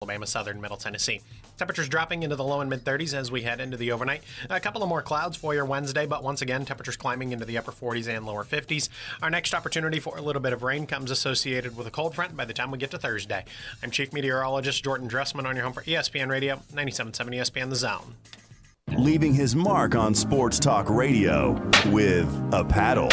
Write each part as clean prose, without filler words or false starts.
Alabama, southern Middle Tennessee. Temperatures dropping into the low and mid-30s as we head into the overnight. A couple of more clouds for your Wednesday, but once again, temperatures climbing into the upper 40s and lower 50s. Our next opportunity for a little bit of rain comes associated with a cold front by the time we get to Thursday. I'm Chief Meteorologist Jordan Dressman on your home for ESPN Radio, 97.7 ESPN The Zone. Leaving his mark on sports talk radio with a paddle.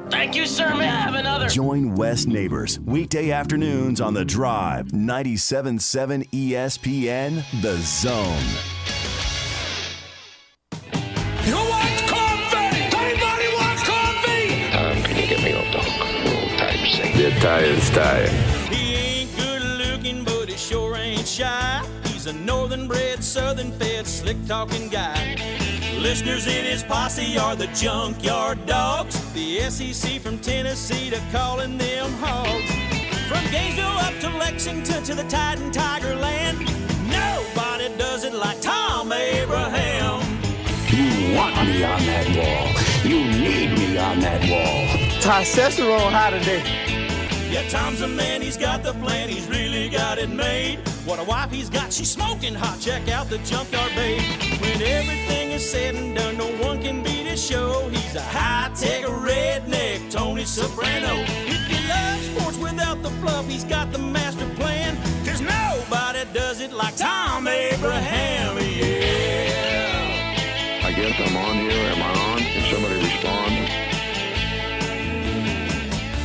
Thank you, sir. May I have another? Join West Neighbors weekday afternoons on The Drive, 97.7 ESPN The Zone. Who wants coffee? Anybody wants coffee? Tom, can you get me a dog roll type sing? The tire's tired. He ain't good looking, but he sure ain't shy. He's a northern-bred, southern-fed, slick-talking guy. Listeners in his posse are the junkyard dogs. The SEC from Tennessee to calling them hogs. From Gainesville up to Lexington to the Titan Tiger Land. Nobody does it like Thom Abraham. You want me on that wall. You need me on that wall. Testosterone high today. Yeah, Tom's a man, he's got the plan, he's really got it made. What a wife he's got, she's smoking hot, check out the junkyard babe. When everything is said and done, no one can beat his show. He's a high-tech redneck, Tony Soprano. If you love sports without the fluff, he's got the master plan. Cause nobody does it like Thom Abraham, yeah. I guess I'm on here. Am I on? Can somebody respond?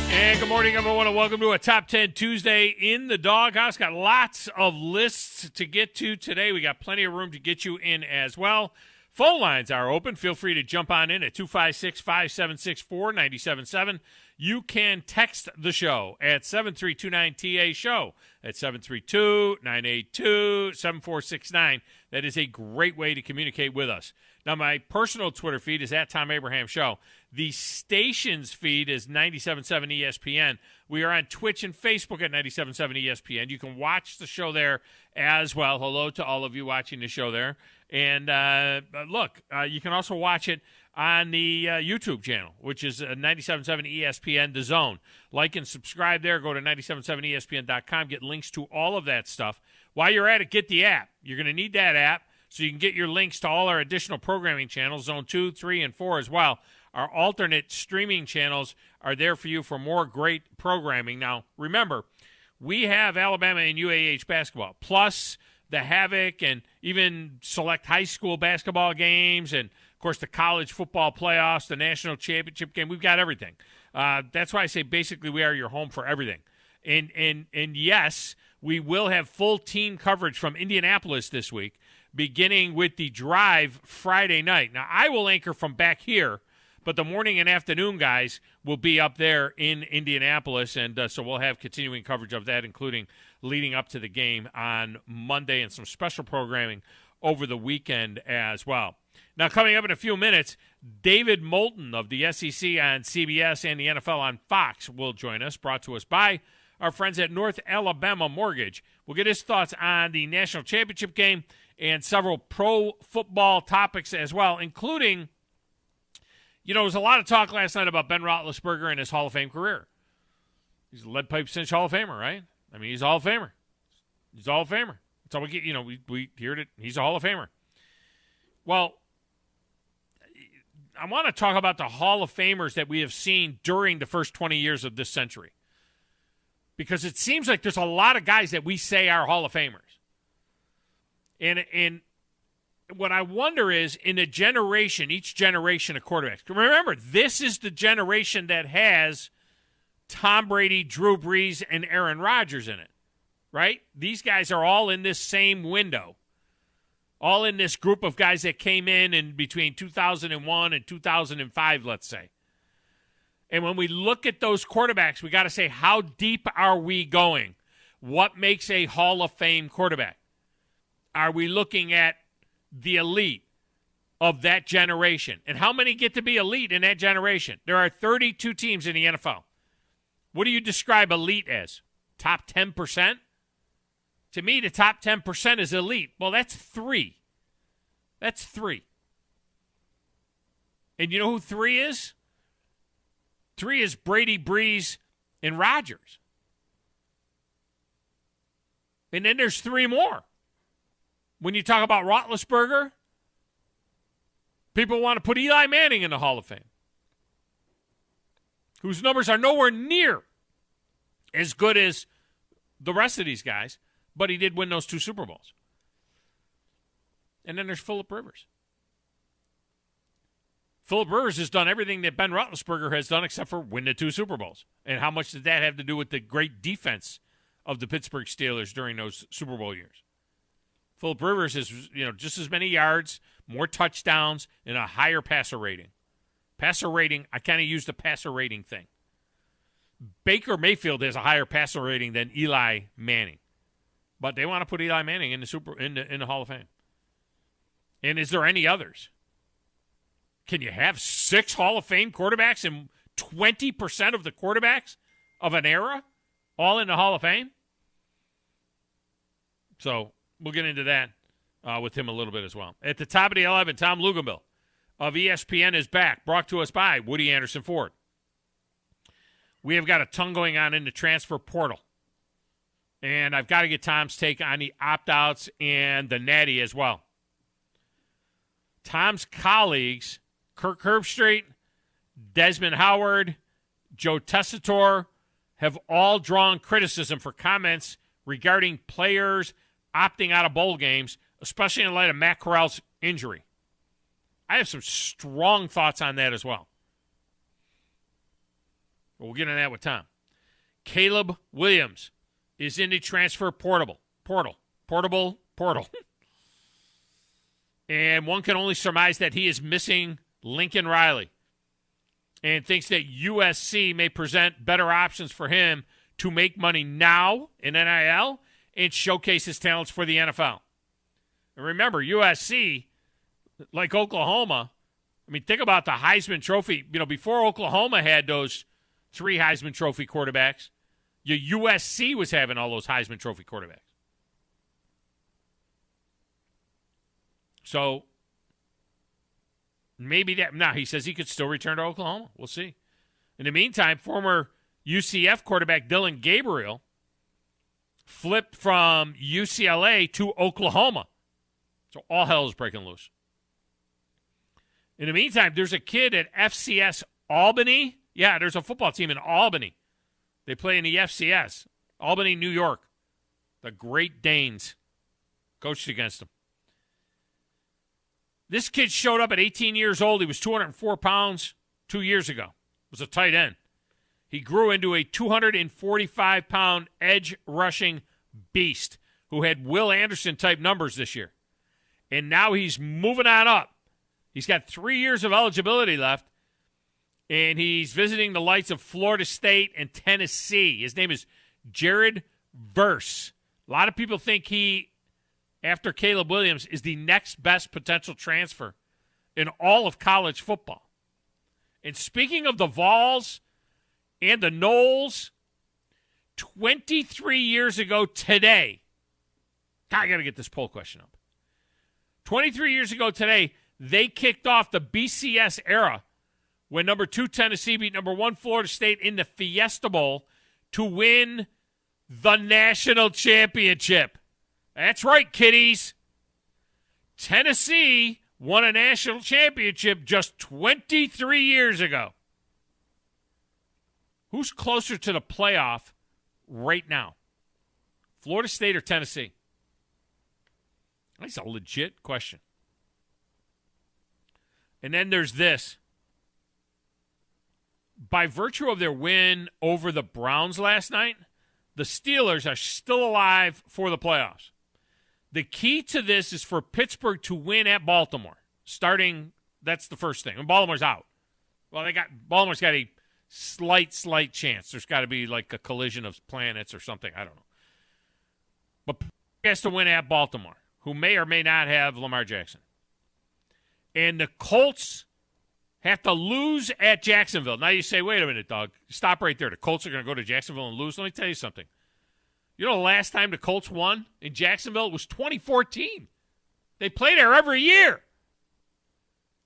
And good morning, everyone, and welcome to a Top 10 Tuesday in the Doghouse. Got lots of lists to get to today. We got plenty of room to get you in as well. Phone lines are open. Feel free to jump on in at 256-5764-977. You can text the show at 7329-TA-SHOW at 732-982-7469. That is a great way to communicate with us. Now, my personal Twitter feed is at Thom Abraham Show. The station's feed is 97.7 ESPN. We are on Twitch and Facebook at 97.7 ESPN. You can watch the show there as well. Hello to all of you watching the show there. And look, you can also watch it on the YouTube channel, which is 97.7 ESPN The Zone. Like and subscribe there. Go to 97.7ESPN.com. Get links to all of that stuff. While you're at it, get the app. You're going to need that app so you can get your links to all our additional programming channels, Zone 2, 3, and 4 as well. Our alternate streaming channels are there for you for more great programming. Now, remember, we have Alabama and UAH basketball, plus the Havoc and even select high school basketball games and, of course, the college football playoffs, the national championship game. We've got everything. That's why I say basically we are your home for everything. And yes, we will have full team coverage from Indianapolis this week, beginning with the Drive Friday night. Now, I will anchor from back here, but the morning and afternoon guys will be up there in Indianapolis, and so we'll have continuing coverage of that, including leading up to the game on Monday and some special programming over the weekend as well. Now, coming up in a few minutes, David Moulton of the SEC on CBS and the NFL on Fox will join us, brought to us by our friends at North Alabama Mortgage. We'll get his thoughts on the national championship game and several pro football topics as well, including, you know, there was a lot of talk last night about Ben Roethlisberger and his Hall of Fame career. He's a lead pipe cinch Hall of Famer, right? I mean, he's a Hall of Famer. He's a Hall of Famer. That's all we get. You know, we hear it. He's a Hall of Famer. Well, I want to talk about the Hall of Famers that we have seen during the first 20 years of this century, because it seems like there's a lot of guys that we say are Hall of Famers. And what I wonder is, in a generation, each generation of quarterbacks, remember, this is the generation that has Tom Brady, Drew Brees, and Aaron Rodgers in it, right? These guys are all in this same window, all in this group of guys that came in between 2001 and 2005, let's say. And when we look at those quarterbacks, we got to say, how deep are we going? What makes a Hall of Fame quarterback? Are we looking at the elite of that generation? And how many get to be elite in that generation? There are 32 teams in the NFL. What do you describe elite as? Top 10%? To me, the top 10% is elite. Well, that's 3. That's 3. And you know who 3 is? 3 is Brady, Brees, and Rodgers. And then there's 3 more. When you talk about Roethlisberger, people want to put Eli Manning in the Hall of Fame, whose numbers are nowhere near as good as the rest of these guys, but he did win those 2 Super Bowls. And then there's Phillip Rivers. Phillip Rivers has done everything that Ben Roethlisberger has done except for win the 2 Super Bowls. And how much did that have to do with the great defense of the Pittsburgh Steelers during those Super Bowl years? Phillip Rivers has, just as many yards, more touchdowns, and a higher passer rating. Passer rating, I kind of use the passer rating thing. Baker Mayfield has a higher passer rating than Eli Manning. But they want to put Eli Manning in the Hall of Fame. And is there any others? Can you have 6 Hall of Fame quarterbacks and 20% of the quarterbacks of an era all in the Hall of Fame? So we'll get into that with him a little bit as well. At the top of the 11, Tom Luginbill of ESPN is back, brought to us by Woody Anderson Ford. We have got a ton going on in the transfer portal. And I've got to get Tom's take on the opt-outs and the natty as well. Tom's colleagues, Kirk Herbstreit, Desmond Howard, Joe Tessitore, have all drawn criticism for comments regarding players opting out of bowl games, especially in light of Matt Corral's injury. I have some strong thoughts on that as well. We'll get into that with Tom. Caleb Williams is in the transfer portal. And one can only surmise that he is missing Lincoln Riley and thinks that USC may present better options for him to make money now in NIL and showcase his talents for the NFL. And remember, USC, like Oklahoma, think about the Heisman Trophy. Before Oklahoma had those 3 Heisman Trophy quarterbacks, USC was having all those Heisman Trophy quarterbacks. So maybe that. Now, he says he could still return to Oklahoma. We'll see. In the meantime, former UCF quarterback Dylan Gabriel flipped from UCLA to Oklahoma. So all hell is breaking loose. In the meantime, there's a kid at FCS Albany. Yeah, there's a football team in Albany. They play in the FCS. Albany, New York. The Great Danes coached against them. This kid showed up at 18 years old. He was 204 pounds 2 years ago. Was a tight end. He grew into a 245-pound edge-rushing beast who had Will Anderson-type numbers this year. And now he's moving on up. He's got 3 years of eligibility left, and he's visiting the lights of Florida State and Tennessee. His name is Jared Verse. A lot of people think he, after Caleb Williams, is the next best potential transfer in all of college football. And speaking of the Vols and the Noles, 23 years ago today, I got to get this poll question up. 23 years ago today, they kicked off the BCS era when number 2 Tennessee beat number 1 Florida State in the Fiesta Bowl to win the national championship. That's right, kiddies. Tennessee won a national championship just 23 years ago. Who's closer to the playoff right now? Florida State or Tennessee? That's a legit question. And then there's this. By virtue of their win over the Browns last night, the Steelers are still alive for the playoffs. The key to this is for Pittsburgh to win at Baltimore. That's the first thing. And Baltimore's out. Well, Baltimore's got a slight chance. There's got to be like a collision of planets or something. I don't know. But Pittsburgh has to win at Baltimore, who may or may not have Lamar Jackson. And the Colts have to lose at Jacksonville. Now you say, wait a minute, dog. Stop right there. The Colts are going to go to Jacksonville and lose? Let me tell you something. You know the last time the Colts won in Jacksonville? It was 2014. They play there every year.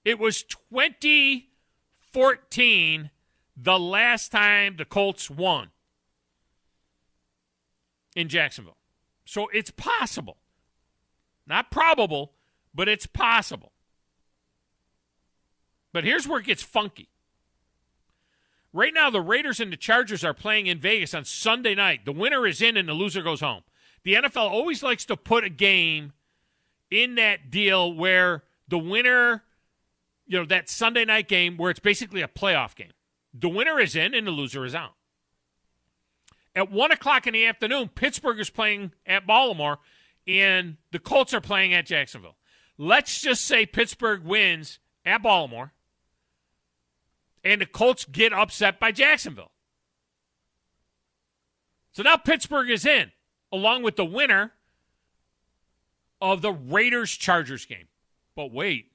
It was 2014 the last time the Colts won in Jacksonville. So it's possible. Not probable, but it's possible. But here's where it gets funky. Right now, the Raiders and the Chargers are playing in Vegas on Sunday night. The winner is in and the loser goes home. The NFL always likes to put a game in that deal where the winner, that Sunday night game where it's basically a playoff game. The winner is in and the loser is out. At 1 o'clock in the afternoon, Pittsburgh is playing at Baltimore and the Colts are playing at Jacksonville. Let's just say Pittsburgh wins at Baltimore and the Colts get upset by Jacksonville. So now Pittsburgh is in, along with the winner of the Raiders-Chargers game. But wait.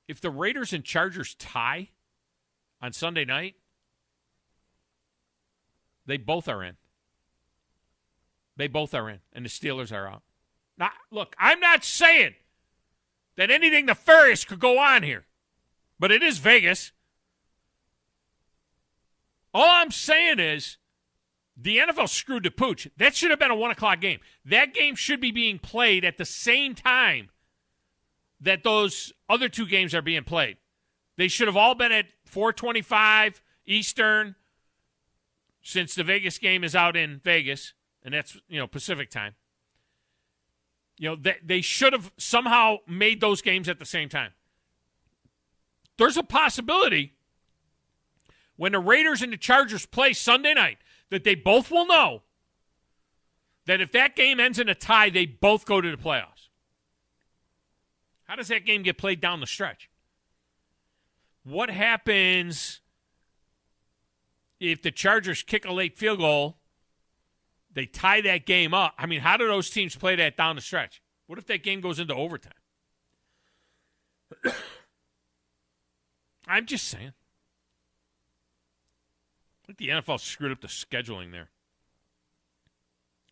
If the Raiders and Chargers tie on Sunday night, they both are in. They both are in, and the Steelers are out. Now, look, I'm not saying that anything nefarious could go on here, but it is Vegas. All I'm saying is the NFL screwed the pooch. That should have been a 1 o'clock game. That game should be being played at the same time that those other two games are being played. They should have all been at 4:25 Eastern, since the Vegas game is out in Vegas, and that's, Pacific time. They should have somehow made those games at the same time. There's a possibility when the Raiders and the Chargers play Sunday night that they both will know that if that game ends in a tie, they both go to the playoffs. How does that game get played down the stretch? What happens if the Chargers kick a late field goal, they tie that game up? I mean, how do those teams play that down the stretch? What if that game goes into overtime? I'm just saying. I think the NFL screwed up the scheduling there.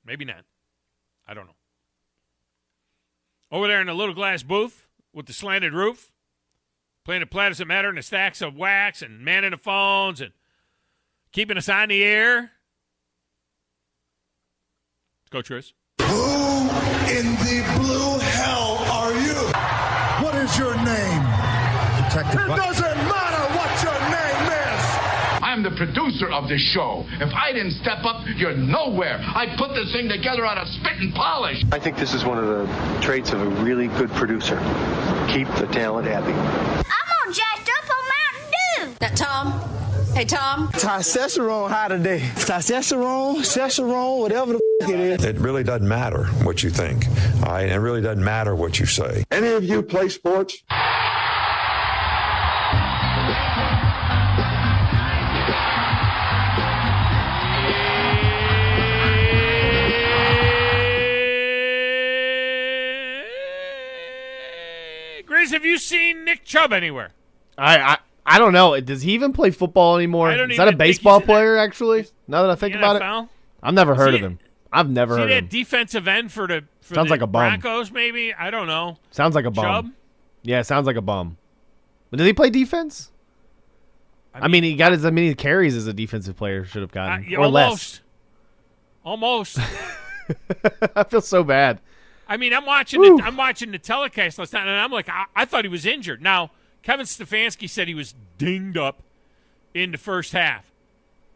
Maybe not. I don't know. Over there in the little glass booth with the slanted roof, playing the Play Doesn't Matter and the stacks of wax and manning the phones and keeping us on the air. Go, Tris. Who in the blue hell are you? What is your name? Detective. It doesn't matter what your name is. I'm the producer of this show. If I didn't step up, you're nowhere. I put this thing together out of spit and polish. I think this is one of the traits of a really good producer. Keep the talent happy. I'm all jacked up on Mountain Dew. That Tom. Hey, Tom. Testosterone high today. Testosterone, whatever the it is. It really doesn't matter what you think. All right? It really doesn't matter what you say. Any of you play sports? Grace, have you seen Nick Chubb anywhere? I don't know. Does he even play football anymore? Is that a baseball player, actually? Now that I think about it. I've never heard of him. I've never heard of him. Defensive end for the sounds like a bum. Broncos, maybe? I don't know. Sounds like a bum. Chubb? Yeah, sounds like a bum. But does he play defense? I mean, he got his many carries as a defensive player should have gotten. Or less. Almost. I feel so bad. I mean, I'm watching the telecast last night, and I'm like, I thought he was injured. Now, Kevin Stefanski said he was dinged up in the first half.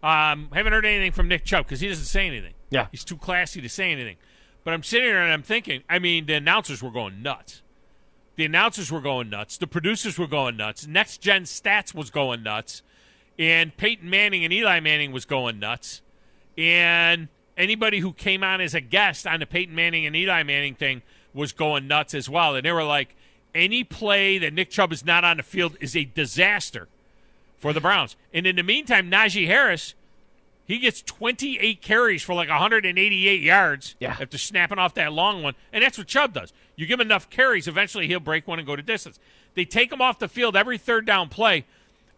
Haven't heard anything from Nick Chubb because he doesn't say anything. Yeah. He's too classy to say anything. But I'm sitting there and I'm thinking, I mean, the announcers were going nuts. The producers were going nuts. Next Gen Stats was going nuts. And Peyton Manning and Eli Manning was going nuts. And anybody who came on as a guest on the Peyton Manning and Eli Manning thing was going nuts as well. And they were like, any play that Nick Chubb is not on the field is a disaster for the Browns. And in the meantime, Najee Harris, he gets 28 carries for like 188 yards after snapping off that long one. And that's what Chubb does. You give him enough carries, eventually he'll break one and go to distance. They take him off the field every third down play.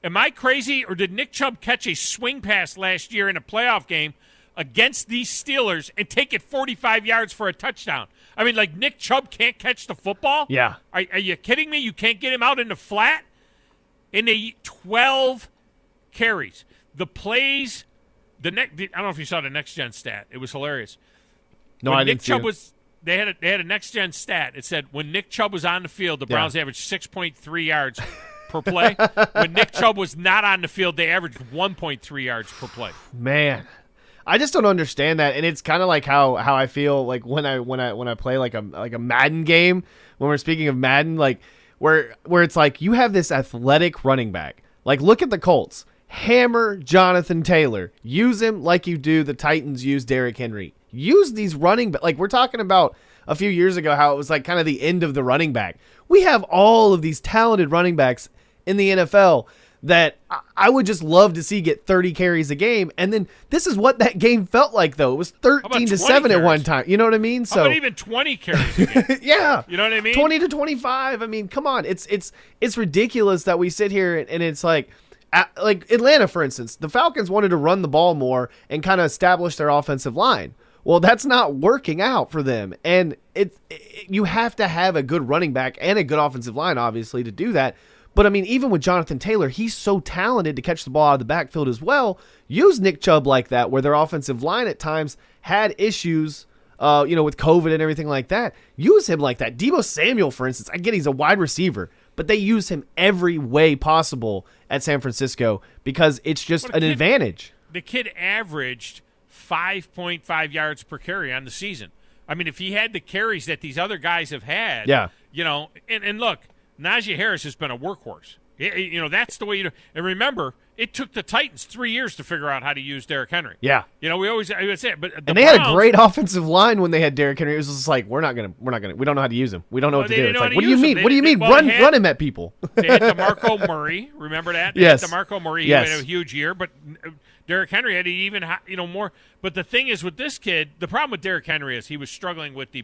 Am I crazy, or did Nick Chubb catch a swing pass last year in a playoff game against these Steelers and take it 45 yards for a touchdown? I mean, like, Nick Chubb can't catch the football? Yeah. Are you kidding me? You can't get him out in the flat? In the 12 carries. The plays I don't know if you saw the next gen stat. It was hilarious. No, when I Nick didn't Chubb see it. They had a next gen stat. It said when Nick Chubb was on the field, the Browns averaged 6.3 yards per play. When Nick Chubb was not on the field, they averaged 1.3 yards per play. Man, I just don't understand that, and it's kind of like how I feel like when I play like a Madden game. When we're speaking of Madden, like where it's like you have this athletic running back. Like look at the Colts. Hammer Jonathan Taylor. Use him like you do the Titans use Derrick Henry. Use these running back. Like we're talking about a few years ago how it was like kind of the end of the running back. We have all of these talented running backs in the NFL that I would just love to see get 30 carries a game. And then this is what that game felt like, though. It was 13-7 at one time. You know what I mean? How about even 20 carries a game? Yeah. You know what I mean? 20 to 25. I mean, come on. It's ridiculous that we sit here and it's like Atlanta, for instance. The Falcons wanted to run the ball more and kind of establish their offensive line. Well, that's not working out for them. And you have to have a good running back and a good offensive line, obviously, to do that. But, I mean, even with Jonathan Taylor, he's so talented to catch the ball out of the backfield as well. Use Nick Chubb like that, where their offensive line at times had issues, with COVID and everything like that. Use him like that. Deebo Samuel, for instance, I get he's a wide receiver, but they use him every way possible at San Francisco because it's just an advantage. The kid averaged 5.5 yards per carry on the season. I mean, if he had the carries that these other guys have had, and look, Najee Harris has been a workhorse. That's the way you do. And remember, it took the Titans 3 years to figure out how to use Derrick Henry. Yeah. I would say it, but and they had a great offensive line when they had Derrick Henry. It was just like, we don't know how to use him. We don't know what to do. It's like, what do you mean? What do you mean? Run him at people. They had DeMarco Murray. Remember that? They had DeMarco Murray. He had a huge year, but Derrick Henry had even more. But the thing is with this kid, the problem with Derrick Henry is he was struggling with the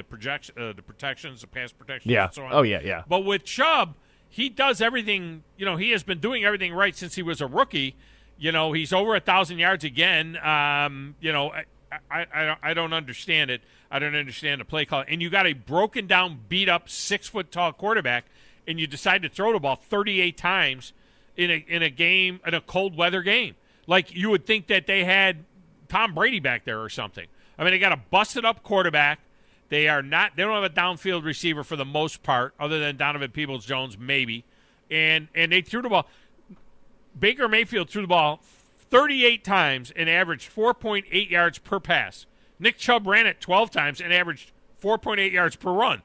protections, the pass protections. Yeah. And so on. Oh yeah. But with Chubb, he does everything. He has been doing everything right since he was a rookie. He's over 1,000 yards again. I don't understand it. I don't understand the play call. And you got a broken down, beat up, 6-foot-tall quarterback, and you decide to throw the ball 38 times in a game, in a cold weather game. Like you would think that they had Tom Brady back there or something. I mean, they got a busted up quarterback. They don't have a downfield receiver for the most part, other than Donovan Peoples-Jones, maybe. And they threw the ball. Baker Mayfield threw the ball 38 times and averaged 4.8 yards per pass. Nick Chubb ran it 12 times and averaged 4.8 yards per run.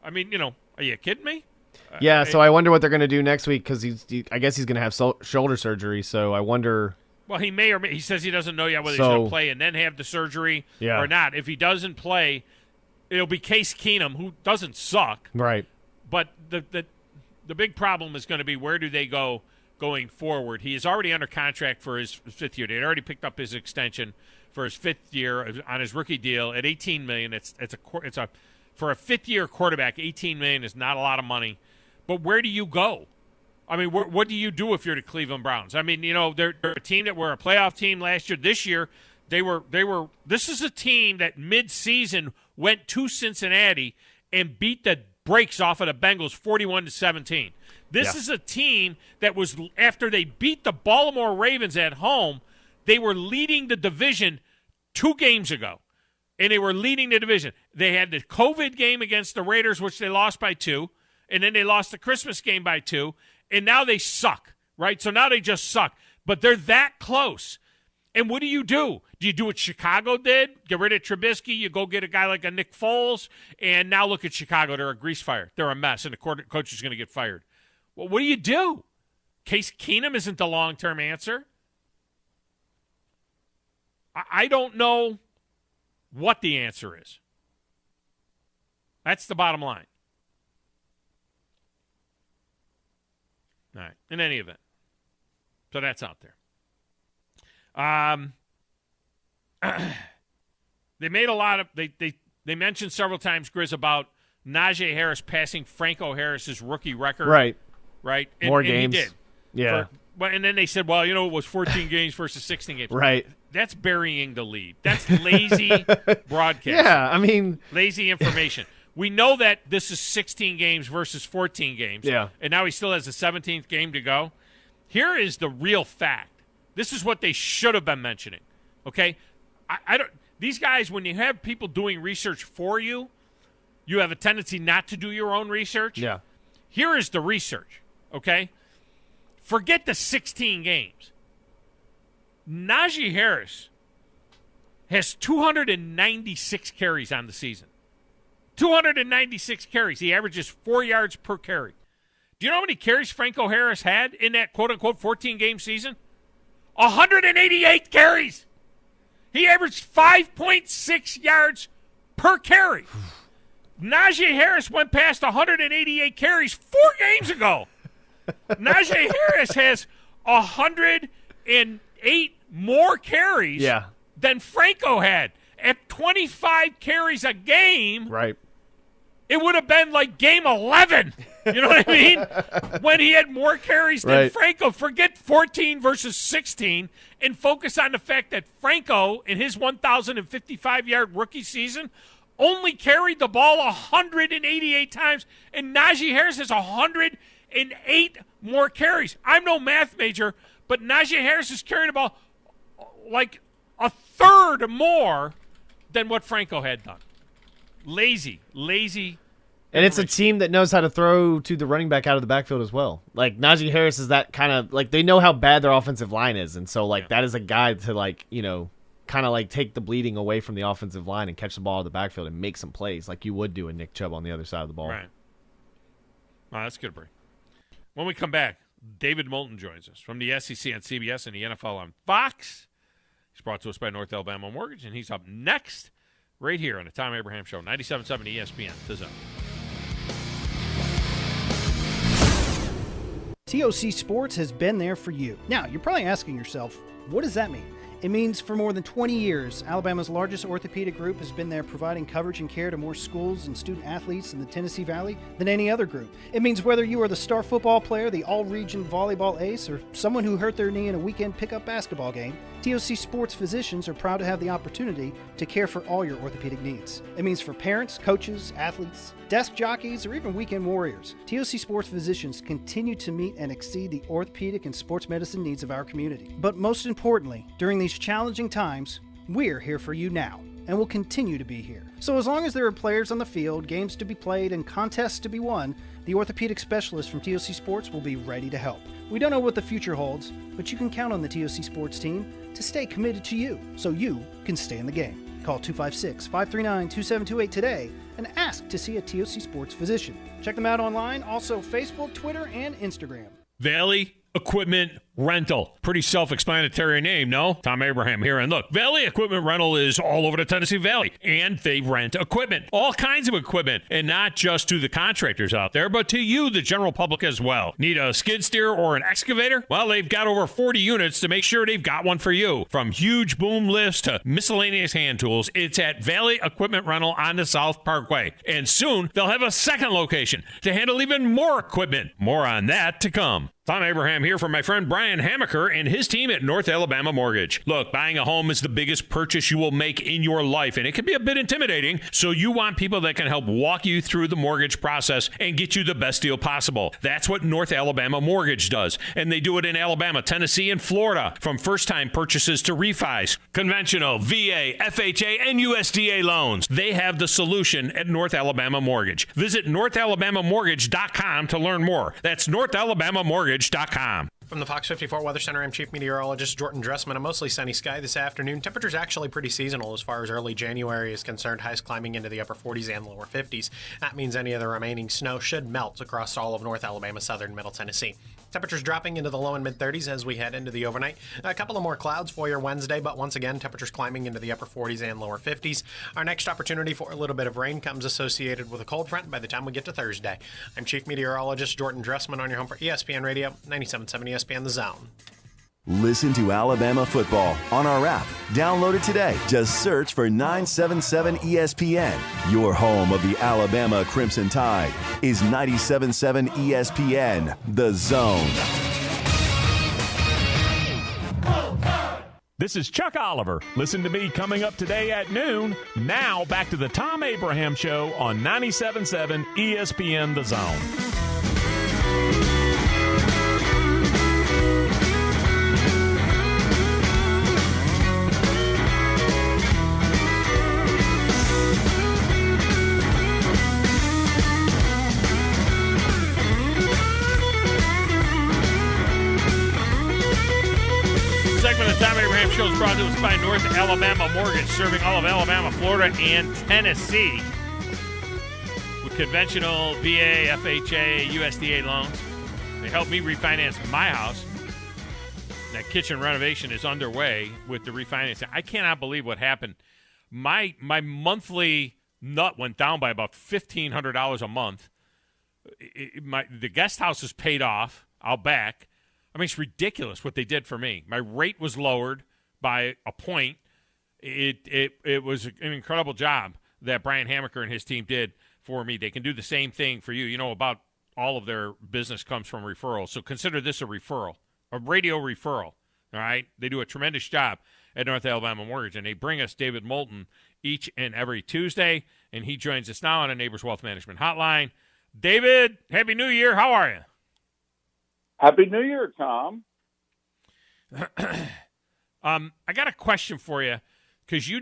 I mean, are you kidding me? Yeah, so I wonder what they're going to do next week because I guess he's going to have shoulder surgery, so I wonder. Well, he may or may. He says he doesn't know yet whether he's going to play and then have the surgery or not. If he doesn't play, it'll be Case Keenum, who doesn't suck. Right. But the big problem is going to be where do they go going forward. He is already under contract for his fifth year. They had already picked up his extension for his fifth year on his rookie deal at $18 million. It's for a fifth-year quarterback, $18 million is not a lot of money. But where do you go? I mean, what do you do if you're the Cleveland Browns? I mean, they're a team that were a playoff team last year. This year, they were. This is a team that mid-season went to Cincinnati and beat the brakes off of the Bengals 41-17. This is a team that was, after they beat the Baltimore Ravens at home, they were leading the division 2 games ago. And they were leading the division. They had the COVID game against the Raiders, which they lost by 2. And then they lost the Christmas game by 2. And now they suck, right? So now they just suck. But they're that close. And what do? Do you do what Chicago did? Get rid of Trubisky. You go get a guy like a Nick Foles. And now look at Chicago. They're a grease fire. They're a mess. And the coach is going to get fired. Well, what do you do? Case Keenum isn't the long-term answer. I don't know what the answer is. That's the bottom line. All right. In any event. So that's out there. They made a lot of they mentioned several times, Grizz, about Najee Harris passing Franco Harris's rookie record. Right. And, more games. He did. Yeah. And then they said, well, it was 14 games versus 16 games. Right. That's burying the lead. That's lazy broadcasting. Yeah, I mean, lazy information. We know that this is 16 games versus 14 games. Yeah. And now he still has a 17th game to go. Here is the real fact. This is what they should have been mentioning. Okay? I don't. These guys, when you have people doing research for you, you have a tendency not to do your own research. Yeah. Here is the research. Okay? Forget the 16 games. Najee Harris has 296 carries on the season. 296 carries. He averages 4 yards per carry. Do you know how many carries Franco Harris had in that quote-unquote 14-game season? 188 carries. He averaged 5.6 yards per carry. Najee Harris went past 188 carries 4 games ago. Najee Harris has 108 more carries than Franco had. At 25 carries a game, it would have been like game 11. You know what I mean? When he had more carries than Franco. Forget 14 versus 16 and focus on the fact that Franco, in his 1,055-yard rookie season, only carried the ball 188 times, and Najee Harris has 108 more carries. I'm no math major, but Najee Harris is carrying the ball like a third more than what Franco had done. Lazy. And it's a team that knows how to throw to the running back out of the backfield as well. Like, Najee Harris is that kind of, like, they know how bad their offensive line is. And so, like, that is a guy to, like, you know, kind of, like, take the bleeding away from the offensive line and catch the ball out of the backfield and make some plays like you would do in Nick Chubb on the other side of the ball. Right. Oh, that's good, Bree. When we come back, David Moulton joins us from the SEC on CBS and the NFL on Fox. He's brought to us by North Alabama Mortgage, and he's up next right here on the Thom Abraham Show, 97.7 ESPN, The Zone. TOC Sports has been there for you. Now, you're probably asking yourself, what does that mean? It means for more than 20 years, Alabama's largest orthopedic group has been there providing coverage and care to more schools and student athletes in the Tennessee Valley than any other group. It means whether you are the star football player, the all-region volleyball ace, or someone who hurt their knee in a weekend pickup basketball game, TOC Sports physicians are proud to have the opportunity to care for all your orthopedic needs. It means for parents, coaches, athletes, desk jockeys, or even weekend warriors, TOC Sports physicians continue to meet and exceed the orthopedic and sports medicine needs of our community. But most importantly, during these challenging times, we're here for you now, and will continue to be here. So as long as there are players on the field, games to be played, and contests to be won, the orthopedic specialists from TOC Sports will be ready to help. We don't know what the future holds, but you can count on the TOC Sports team to stay committed to you, so you can stay in the game. Call 256-539-2728 today and ask to see a TOC Sports physician. Check them out online, also Facebook, Twitter, and Instagram. Valley Equipment Rental. Pretty self-explanatory name, no? Thom Abraham here. And look, Valley Equipment Rental is all over the Tennessee Valley, and they rent equipment, all kinds of equipment, and not just to the contractors out there, but to you, the general public, as well. Need a skid steer or an excavator? Well, they've got over 40 units to make sure they've got one for you. From huge boom lifts to miscellaneous hand tools, it's at Valley Equipment Rental on the South Parkway. And soon, they'll have a second location to handle even more equipment. More on that to come. Thom Abraham here from my friend Brian Hamaker and his team at North Alabama Mortgage. Look, buying a home is the biggest purchase you will make in your life, and it can be a bit intimidating, so you want people that can help walk you through the mortgage process and get you the best deal possible. That's what North Alabama Mortgage does, and they do it in Alabama, Tennessee, and Florida, from first-time purchases to refis, conventional, VA, FHA, and USDA loans. They have the solution at North Alabama Mortgage. Visit NorthAlabamaMortgage.com to learn more. That's NorthAlabamaMortgage.com. From the Fox 54 Weather Center, I'm Chief Meteorologist Jordan Dressman. A mostly sunny sky this afternoon. Temperatures actually pretty seasonal as far as early January is concerned. Highs climbing into the upper 40s and lower 50s. That means any of the remaining snow should melt across all of North Alabama, southern Middle Tennessee. Temperatures dropping into the low and mid-30s as we head into the overnight. A couple of more clouds for your Wednesday, but once again, temperatures climbing into the upper 40s and lower 50s. Our next opportunity for a little bit of rain comes associated with a cold front by the time we get to Thursday. I'm Chief Meteorologist Jordan Dressman on your home for ESPN Radio, 97.7 ESPN The Zone. Listen to Alabama football on our app. Download it today. Just search for 977 ESPN. Your home of the Alabama Crimson Tide is 97.7 ESPN, The Zone. This is Chuck Oliver. Listen to me coming up today at noon. Now back to the Thom Abraham Show on 97.7 ESPN, The Zone. Show is brought to us by North Alabama Mortgage, serving all of Alabama, Florida, and Tennessee with conventional VA, FHA, USDA loans. They helped me refinance my house. That kitchen renovation is underway with the refinancing. I cannot believe what happened. My monthly nut went down by about $1,500 a month. The guest house is paid off. I'll back. I mean, it's ridiculous what they did for me. My rate was lowered by a point. It was an incredible job that Brian Hammaker and his team did for me. They can do the same thing for you. You know, about all of their business comes from referrals. So consider this a referral, a radio referral. All right? They do a tremendous job at North Alabama Mortgage, and they bring us David Moulton each and every Tuesday, and he joins us now on a Neighbors Wealth Management Hotline. David, Happy New Year. How are you? Happy New Year, Tom. I got a question for you because I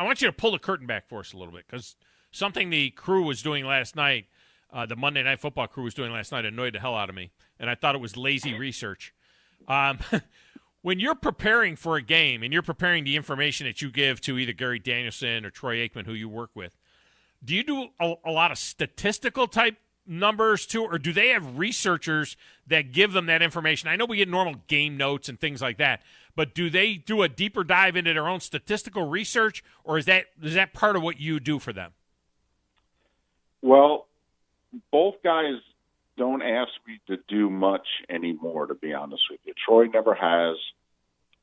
want you to pull the curtain back for us a little bit because something the crew was doing last night, the Monday Night Football crew was doing last night, annoyed the hell out of me, and I thought it was lazy research. When you're preparing for a game and you're preparing the information that you give to either Gary Danielson or Troy Aikman, who you work with, do you do a lot of statistical type numbers too, or do they have researchers that give them that information? I know we get normal game notes and things like that, but do they do a deeper dive into their own statistical research, or is that part of what you do for them? Well, both guys don't ask me to do much anymore, to be honest with you. Troy never has.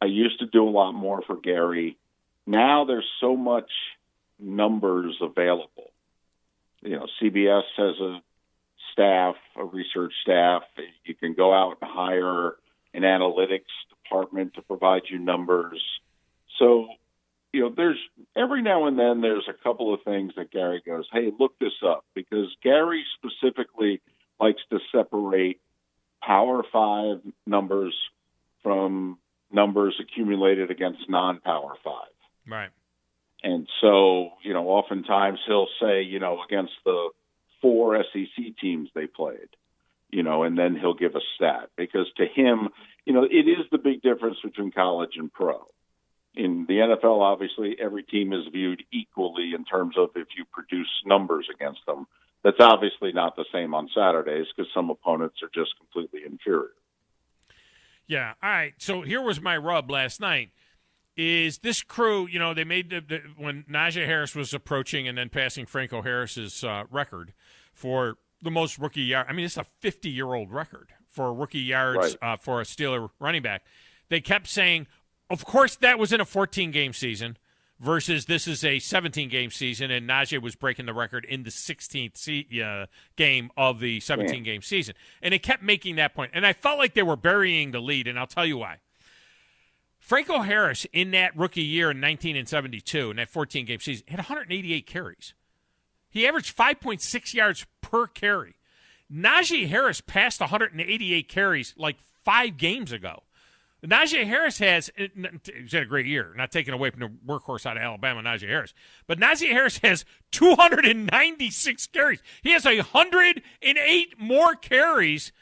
I used to do a lot more for Gary. Now there's so much numbers available. You know, CBS has a research staff. You can go out and hire an analytics department to provide you numbers. So, you know, there's every now and then there's a couple of things that Gary goes, hey, look this up, because Gary specifically likes to separate Power 5 numbers from numbers accumulated against non-Power 5. Right. And so, you know, oftentimes he'll say, you know, against the 4 SEC teams they played, you know, and then he'll give a stat, because to him, you know, it is the big difference between college and pro. In the NFL, obviously, every team is viewed equally in terms of if you produce numbers against them. That's obviously not the same on Saturdays because some opponents are just completely inferior. Yeah. All right. So here was my rub last night. Is this crew, you know, they made when Najee Harris was approaching and then passing Franco Harris's record for the most rookie yard. I mean, it's a 50-year-old record for rookie yards for a Steeler running back. They kept saying, of course, that was in a 14-game season versus this is a 17-game season, and Najee was breaking the record in the 16th game of the 17-game season. And they kept making that point. And I felt like they were burying the lead, and I'll tell you why. Franco Harris, in that rookie year in 1972, in that 14-game season, had 188 carries. He averaged 5.6 yards per carry. Najee Harris passed 188 carries like 5 games ago. Najee Harris he's had a great year, not taking away from the workhorse out of Alabama, Najee Harris. But Najee Harris has 296 carries. He has 108 more carries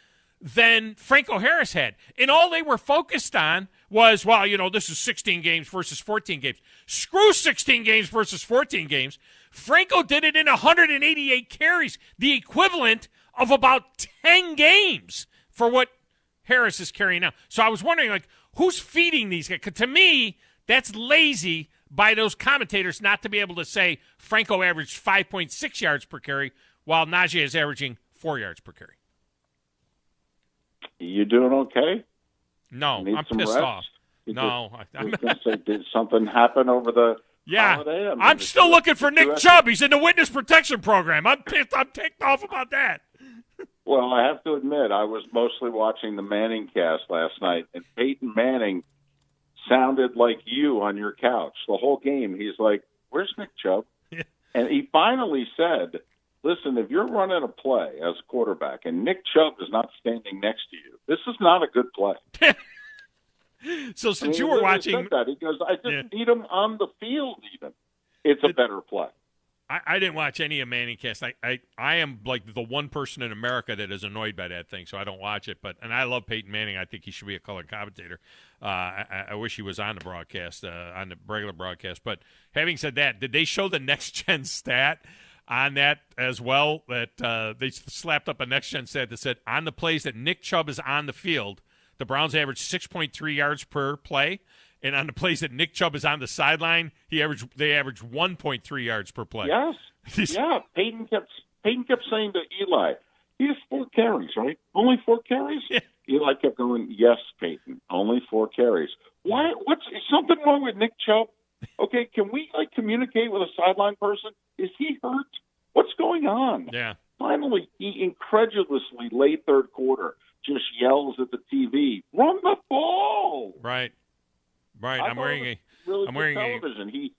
than Franco Harris had. And all they were focused on was, well, you know, this is 16 games versus 14 games. Screw 16 games versus 14 games. Franco did it in 188 carries, the equivalent of about 10 games for what Harris is carrying now. So I was wondering, like, who's feeding these guys? 'Cause to me, that's lazy by those commentators not to be able to say Franco averaged 5.6 yards per carry while Najee is averaging 4 yards per carry. You doing okay? No, I'm pissed off. No. I was going to say, did something happen over the holiday? I mean, I'm still looking for Nick Chubb. He's in the witness protection program. I'm pissed. I'm ticked off about that. Well, I have to admit, I was mostly watching the Manning cast last night, and Peyton Manning sounded like you on your couch. The whole game, he's like, where's Nick Chubb? Yeah. And he finally said, listen, if you're running a play as a quarterback and Nick Chubb is not standing next to you, this is not a good play. So since you were watching that, he goes, I just need him on the field even. It's a better play. I didn't watch any of ManningCast. I am like the one person in America that is annoyed by that thing, so I don't watch it. And I love Peyton Manning. I think he should be a color commentator. I wish he was on the broadcast, on the regular broadcast. But having said that, did they show the next-gen stat on that as well? That they slapped up a next-gen stat that said on the plays that Nick Chubb is on the field, the Browns average 6.3 yards per play. And on the plays that Nick Chubb is on the sideline, they average 1.3 yards per play. Yes. Yeah. Peyton kept saying to Eli, he has 4 carries, right? Only 4 carries? Yeah. Eli kept going, yes, Peyton, only 4 carries. Why? Is something wrong with Nick Chubb? Okay, can we communicate with a sideline person? Is he hurt? What's going on? Yeah. Finally, he incredulously, late third quarter, just yells at the TV, run the ball. Right. I'm wearing television.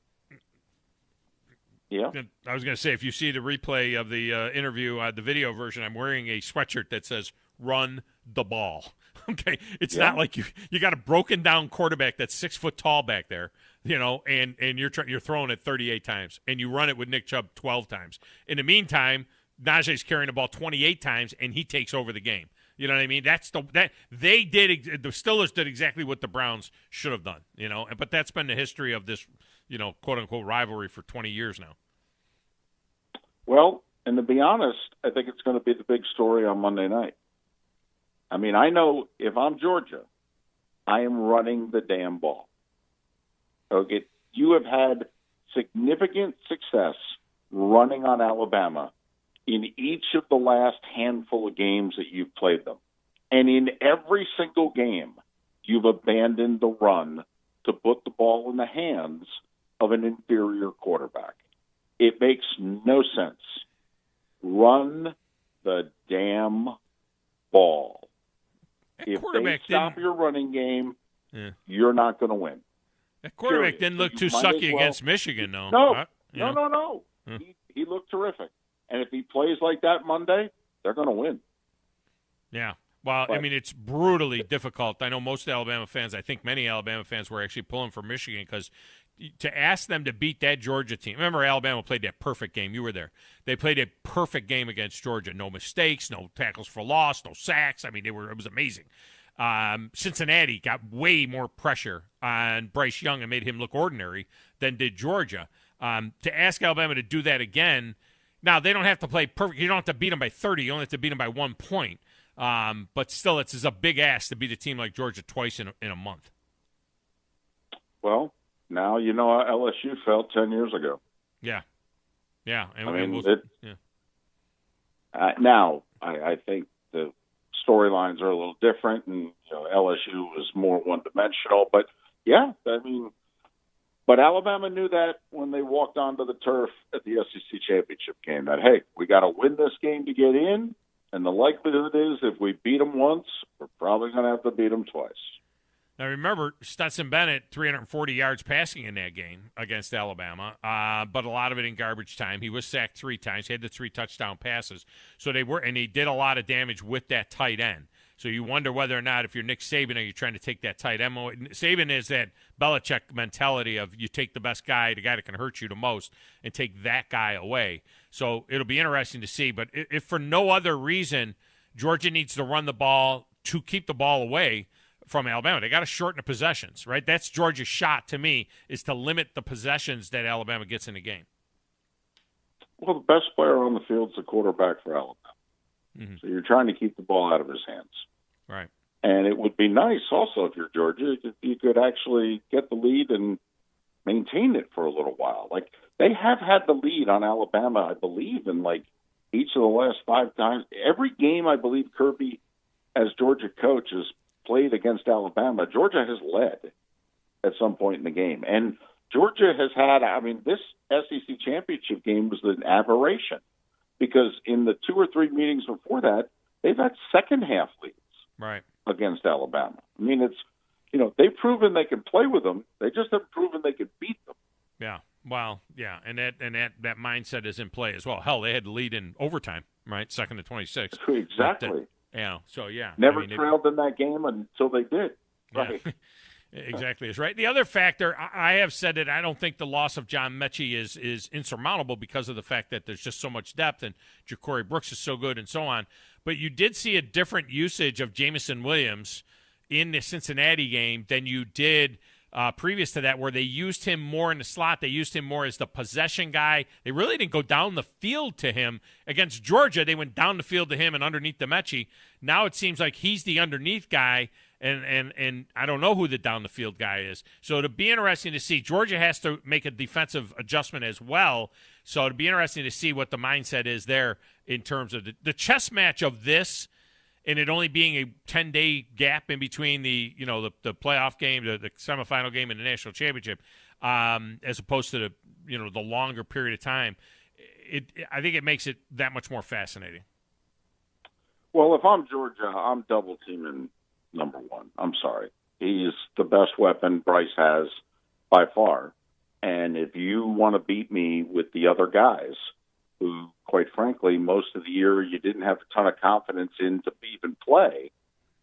I was going to say, if you see the replay of the interview, the video version, I'm wearing a sweatshirt that says "Run the ball." Okay, it's not like you got a broken down quarterback that's 6 foot tall back there, and you're throwing it 38 times, and you run it with Nick Chubb 12 times. In the meantime, Najee's carrying the ball 28 times, and he takes over the game. You know what I mean? The Steelers did exactly what the Browns should have done, but that's been the history of this, quote unquote rivalry for 20 years now. Well, and to be honest, I think it's going to be the big story on Monday night. I mean, I know if I'm Georgia, I am running the damn ball. Okay, you have had significant success running on Alabama in each of the last handful of games that you've played them. And in every single game, you've abandoned the run to put the ball in the hands of an inferior quarterback. It makes no sense. Run the damn ball. If they stop your running game, you're not going to win. That quarterback didn't look too sucky against Michigan, though. No. He looked terrific. And if he plays like that Monday, they're going to win. Yeah. Well, I mean, it's brutally difficult. I know most Alabama fans, I think many Alabama fans were actually pulling for Michigan because to ask them to beat that Georgia team. Remember, Alabama played that perfect game. You were there. They played a perfect game against Georgia. No mistakes, no tackles for loss, no sacks. I mean, it was amazing. Cincinnati got way more pressure on Bryce Young and made him look ordinary than did Georgia. To ask Alabama to do that again, now they don't have to play perfect. You don't have to beat them by 30. You only have to beat them by 1 point. But still, it's a big ask to beat a team like Georgia twice in a month. Well, now you know how LSU felt 10 years ago. Yeah. And now I think the storylines are a little different, and LSU was more one-dimensional. But but Alabama knew that when they walked onto the turf at the SEC championship game, that hey, we got to win this game to get in. And the likelihood is if we beat them once, we're probably going to have to beat them twice. Now, remember, Stetson Bennett, 340 yards passing in that game against Alabama, but a lot of it in garbage time. He was sacked 3 times. He had the 3 touchdown passes. And he did a lot of damage with that tight end. So you wonder whether or not, if you're Nick Saban, are you trying to take that tight end? Saban is that Belichick mentality of you take the best guy, the guy that can hurt you the most, and take that guy away. So it'll be interesting to see. But if for no other reason, Georgia needs to run the ball to keep the ball away from Alabama, they got to shorten the possessions, right? That's Georgia's shot, to me, is to limit the possessions that Alabama gets in the game. Well, the best player on the field is the quarterback for Alabama. Mm-hmm. So you're trying to keep the ball out of his hands. Right. And it would be nice also if you're Georgia if you could actually get the lead and maintain it for a little while. Like, they have had the lead on Alabama, I believe, in like each of the last 5 times. Every game, I believe, Kirby, as Georgia coach, has played against Alabama, Georgia has led at some point in the game. And Georgia has had, this SEC championship game was an aberration because in the 2 or 3 meetings before that, they've had second half leads against Alabama. I mean, it's, they've proven they can play with them. They just haven't proven they can beat them. Yeah. Well, yeah. And that mindset is in play as well. Hell, they had the lead in overtime, right? 2nd to 26. Exactly. So, yeah. Never trailed in that game until they did. Right. Exactly is right. The other factor, I have said it, I don't think the loss of John Mechie is insurmountable because of the fact that there's just so much depth and Ja'Cory Brooks is so good and so on. But you did see a different usage of Jamison Williams in the Cincinnati game than you did previous to that, where they used him more in the slot. They used him more as the possession guy. They really didn't go down the field to him. Against Georgia, they went down the field to him and underneath the Mechie. Now it seems like he's the underneath guy, and I don't know who the down the field guy is. So it'll be interesting to see. Georgia has to make a defensive adjustment as well. So it'll be interesting to see what the mindset is there in terms of the chess match of this, and it only being a 10-day gap in between the playoff game, the semifinal game, and the national championship, as opposed to the longer period of time. I think it makes it that much more fascinating. Well, if I'm Georgia, I'm double teaming number one. I'm sorry. He's the best weapon Bryce has by far. And if you want to beat me with the other guys, who, quite frankly, most of the year you didn't have a ton of confidence in to even play,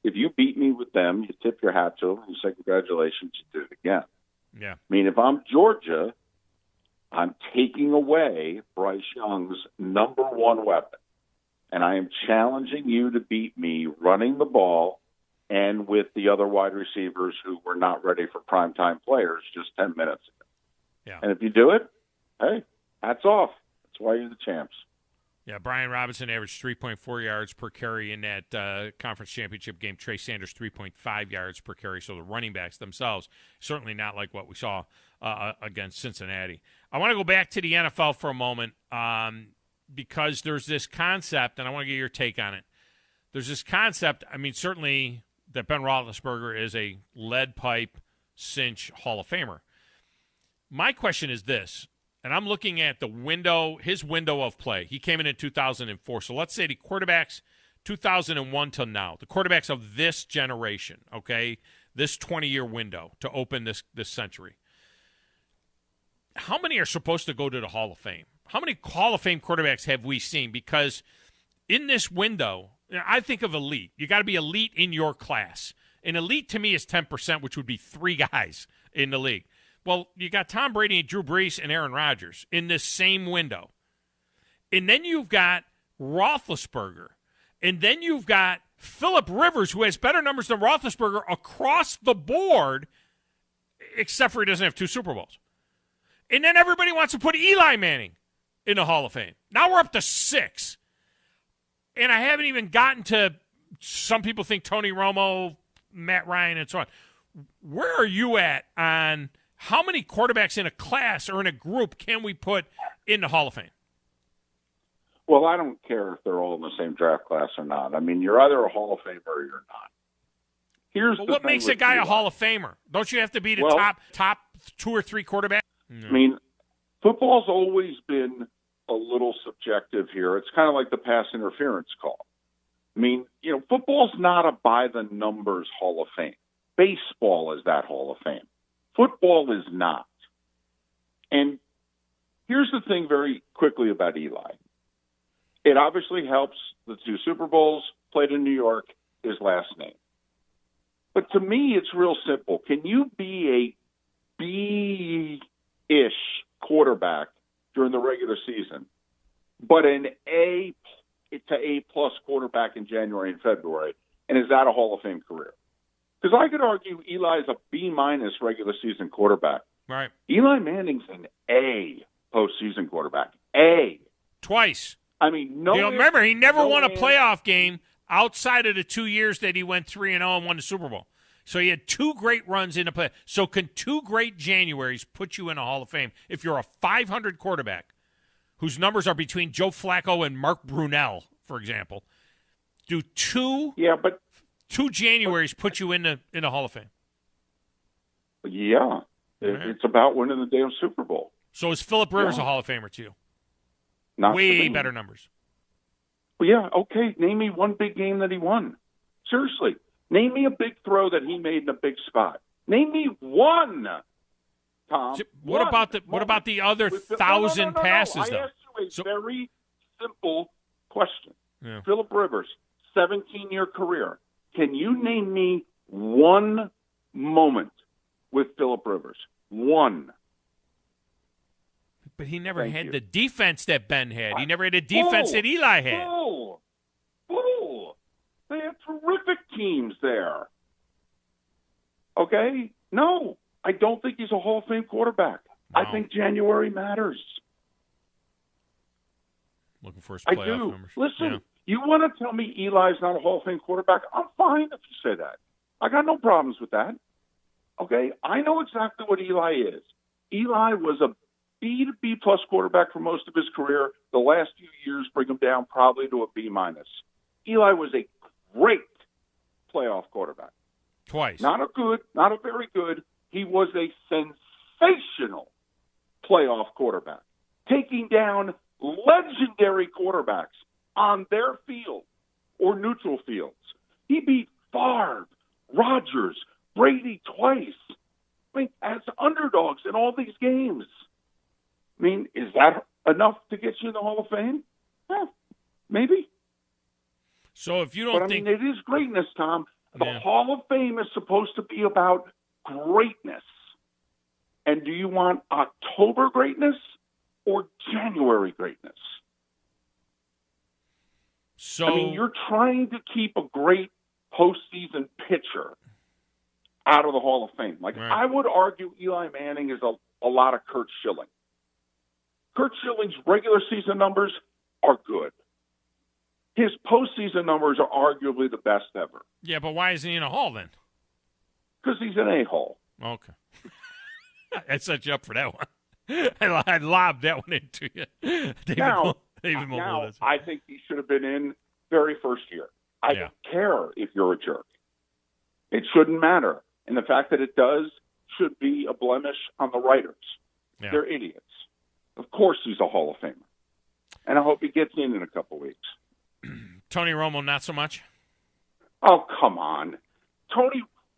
if you beat me with them, you tip your hat to them, you say congratulations, you did it again. Yeah. I mean, if I'm Georgia, I'm taking away Bryce Young's number one weapon. And I am challenging you to beat me running the ball and with the other wide receivers who were not ready for primetime players just 10 minutes ago. Yeah. And if you do it, hey, hats off. That's why you're the champs. Yeah, Brian Robinson averaged 3.4 yards per carry in that conference championship game. Trey Sanders, 3.5 yards per carry. So the running backs themselves, certainly not like what we saw against Cincinnati. I want to go back to the NFL for a moment because there's this concept, and I want to get your take on it. There's this concept, I mean, certainly that Ben Roethlisberger is a lead pipe cinch Hall of Famer. My question is this, and I'm looking at his window of play. He came in 2004. So let's say the quarterbacks 2001 till now, the quarterbacks of this generation, okay, this 20-year window to open this century. How many are supposed to go to the Hall of Fame? How many Hall of Fame quarterbacks have we seen? Because in this window, I think of elite. You got to be elite in your class. And elite to me is 10%, which would be 3 guys in the league. Well, you got Tom Brady, Drew Brees, and Aaron Rodgers in this same window. And then you've got Roethlisberger. And then you've got Phillip Rivers, who has better numbers than Roethlisberger across the board, except for he doesn't have 2 Super Bowls. And then everybody wants to put Eli Manning in the Hall of Fame. Now we're up to 6. And I haven't even gotten to, some people think Tony Romo, Matt Ryan, and so on. Where are you at on how many quarterbacks in a class or in a group can we put in the Hall of Fame? Well, I don't care if they're all in the same draft class or not. I mean, you're either a Hall of Famer or you're not. But what makes a guy a Hall of Famer? Don't you have to be the top 2 or 3 quarterbacks? No. I mean, football's always been a little subjective here. It's kind of like the pass interference call. I mean, football's not a by-the-numbers Hall of Fame. Baseball is that Hall of Fame. Football is not. And here's the thing very quickly about Eli. It obviously helps the 2 Super Bowls, played in New York, his last name. But to me, it's real simple. Can you be a B-ish quarterback during the regular season, but an A to A-plus quarterback in January and February, and is that a Hall of Fame career? Because I could argue Eli's a B-minus regular season quarterback. Right. Eli Manning's an A postseason quarterback. A. Twice. I mean, no. Remember, he never won a playoff game outside of the 2 years that he went 3-0 and won the Super Bowl. So he had 2 great runs in a play. So can 2 great Januaries put you in a Hall of Fame if you're a 500 quarterback whose numbers are between Joe Flacco and Mark Brunell, for example? Do 2 Januaries put you in the Hall of Fame? Yeah. It's about winning the damn Super Bowl. So is Phillip Rivers a Hall of Famer to you? Not way better numbers. Well, yeah, okay. Name me one big game that he won. Seriously. Name me a big throw that he made in a big spot. Name me one, Tom. What about the other 1,000 passes, though? I asked you a very simple question. Yeah. Phillip Rivers, 17-year career. Can you name me one moment with Phillip Rivers. One. But he never had the defense that Ben had. He never had the defense that Eli had. Bull. They had terrific teams there. Okay? No, I don't think he's a Hall of Fame quarterback. No. I think January matters. Looking for his I playoff do. numbers. Listen, you want to tell me Eli's not a Hall of Fame quarterback? I'm fine if you say that. I got no problems with that. Okay? I know exactly what Eli is. Eli was a B to B plus quarterback for most of his career. The last few years bring him down probably to a B minus. Eli was a great playoff quarterback. Twice. Not a very good. He was a sensational playoff quarterback, taking down legendary quarterbacks on their field or neutral fields. He beat Favre, Rodgers, Brady twice. I mean, as underdogs in all these games. I mean, is that enough to get you in the Hall of Fame? Maybe. So if you don't think... I mean, it is greatness, Tom. The Hall of Fame is supposed to be about greatness. And do you want October greatness or January greatness? So I mean, you're trying to keep a great postseason pitcher out of the Hall of Fame. Like, right. I would argue Eli Manning is a lot of Curt Schilling. Curt Schilling's regular season numbers are good. His postseason numbers are arguably the best ever. Yeah, but why isn't he in a Hall then? Because he's an a-hole. Okay. I set you up for that one. I lobbed that one into you. Now, David I think he should have been in very first year. I don't care if you're a jerk. It shouldn't matter. And the fact that it does should be a blemish on the writers. Yeah. They're idiots. Of course he's a Hall of Famer. And I hope he gets in a couple weeks. Tony Romo, not so much? Oh, come on.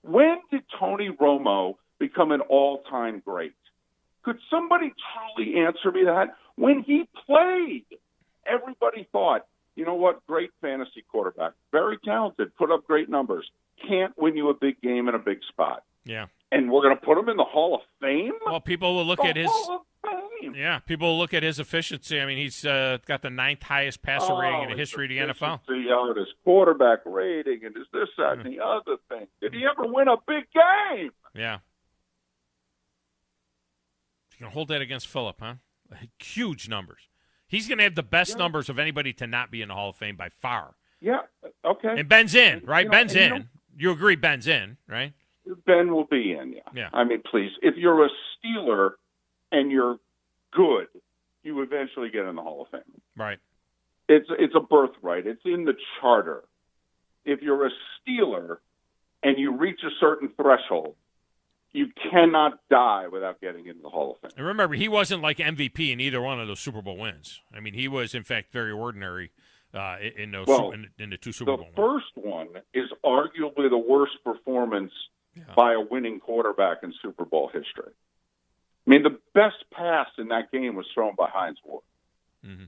When did Tony Romo become an all-time great? Could somebody truly answer me that? When he played, everybody thought, you know what, great fantasy quarterback, very talented, put up great numbers, can't win you a big game in a big spot. Yeah. And we're going to put him in the Hall of Fame? Well, people will look at his... Hall of Fame. Yeah, people will look at his efficiency. I mean, he's got the 9th highest passer rating in the history of the NFL. His quarterback rating and his this, that, and the other thing. Did he ever win a big game? Yeah. You can hold that against Phillip, huh? Huge numbers. He's going to have the best numbers of anybody to not be in the Hall of Fame by far. Yeah, okay. And Ben's in, right? Ben's in. You agree Ben's in, right? Ben will be in, yeah. I mean, please, if you're a Steeler and you're good, you eventually get in the Hall of Fame. Right. It's a birthright. It's in the charter. If you're a Steeler and you reach a certain threshold, you cannot die without getting into the Hall of Fame. And remember, he wasn't like MVP in either one of those Super Bowl wins. I mean, he was, in fact, very ordinary in the two Super Bowl wins. The first one is arguably the worst performance by a winning quarterback in Super Bowl history. I mean, the best pass in that game was thrown by Hines Ward. Mm-hmm.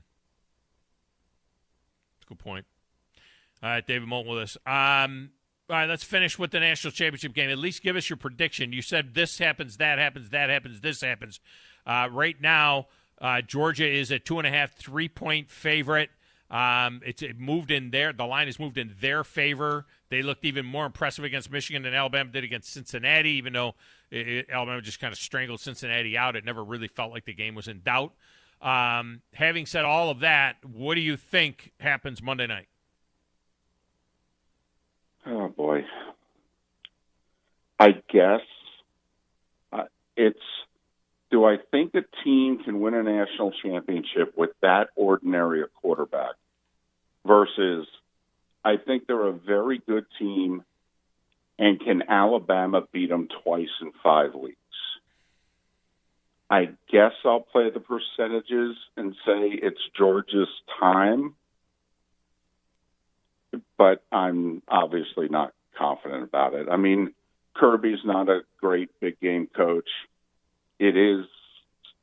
Good point. All right, David Moulton with us. All right, let's finish with the national championship game. At least give us your prediction. You said this happens, that happens, that happens, this happens. Right now, Georgia is a 2.5, 3-point favorite. It moved in there. The line has moved in their favor. They looked even more impressive against Michigan than Alabama did against Cincinnati, even though Alabama just kind of strangled Cincinnati out. It never really felt like the game was in doubt. Having said all of that, what do you think happens Monday night? Oh, boy. I guess do I think a team can win a national championship with that ordinary a quarterback versus I think they're a very good team, and can Alabama beat them twice in 5 weeks? I guess I'll play the percentages and say it's Georgia's time, but I'm obviously not confident about it. I mean, Kirby's not a great big game coach. It is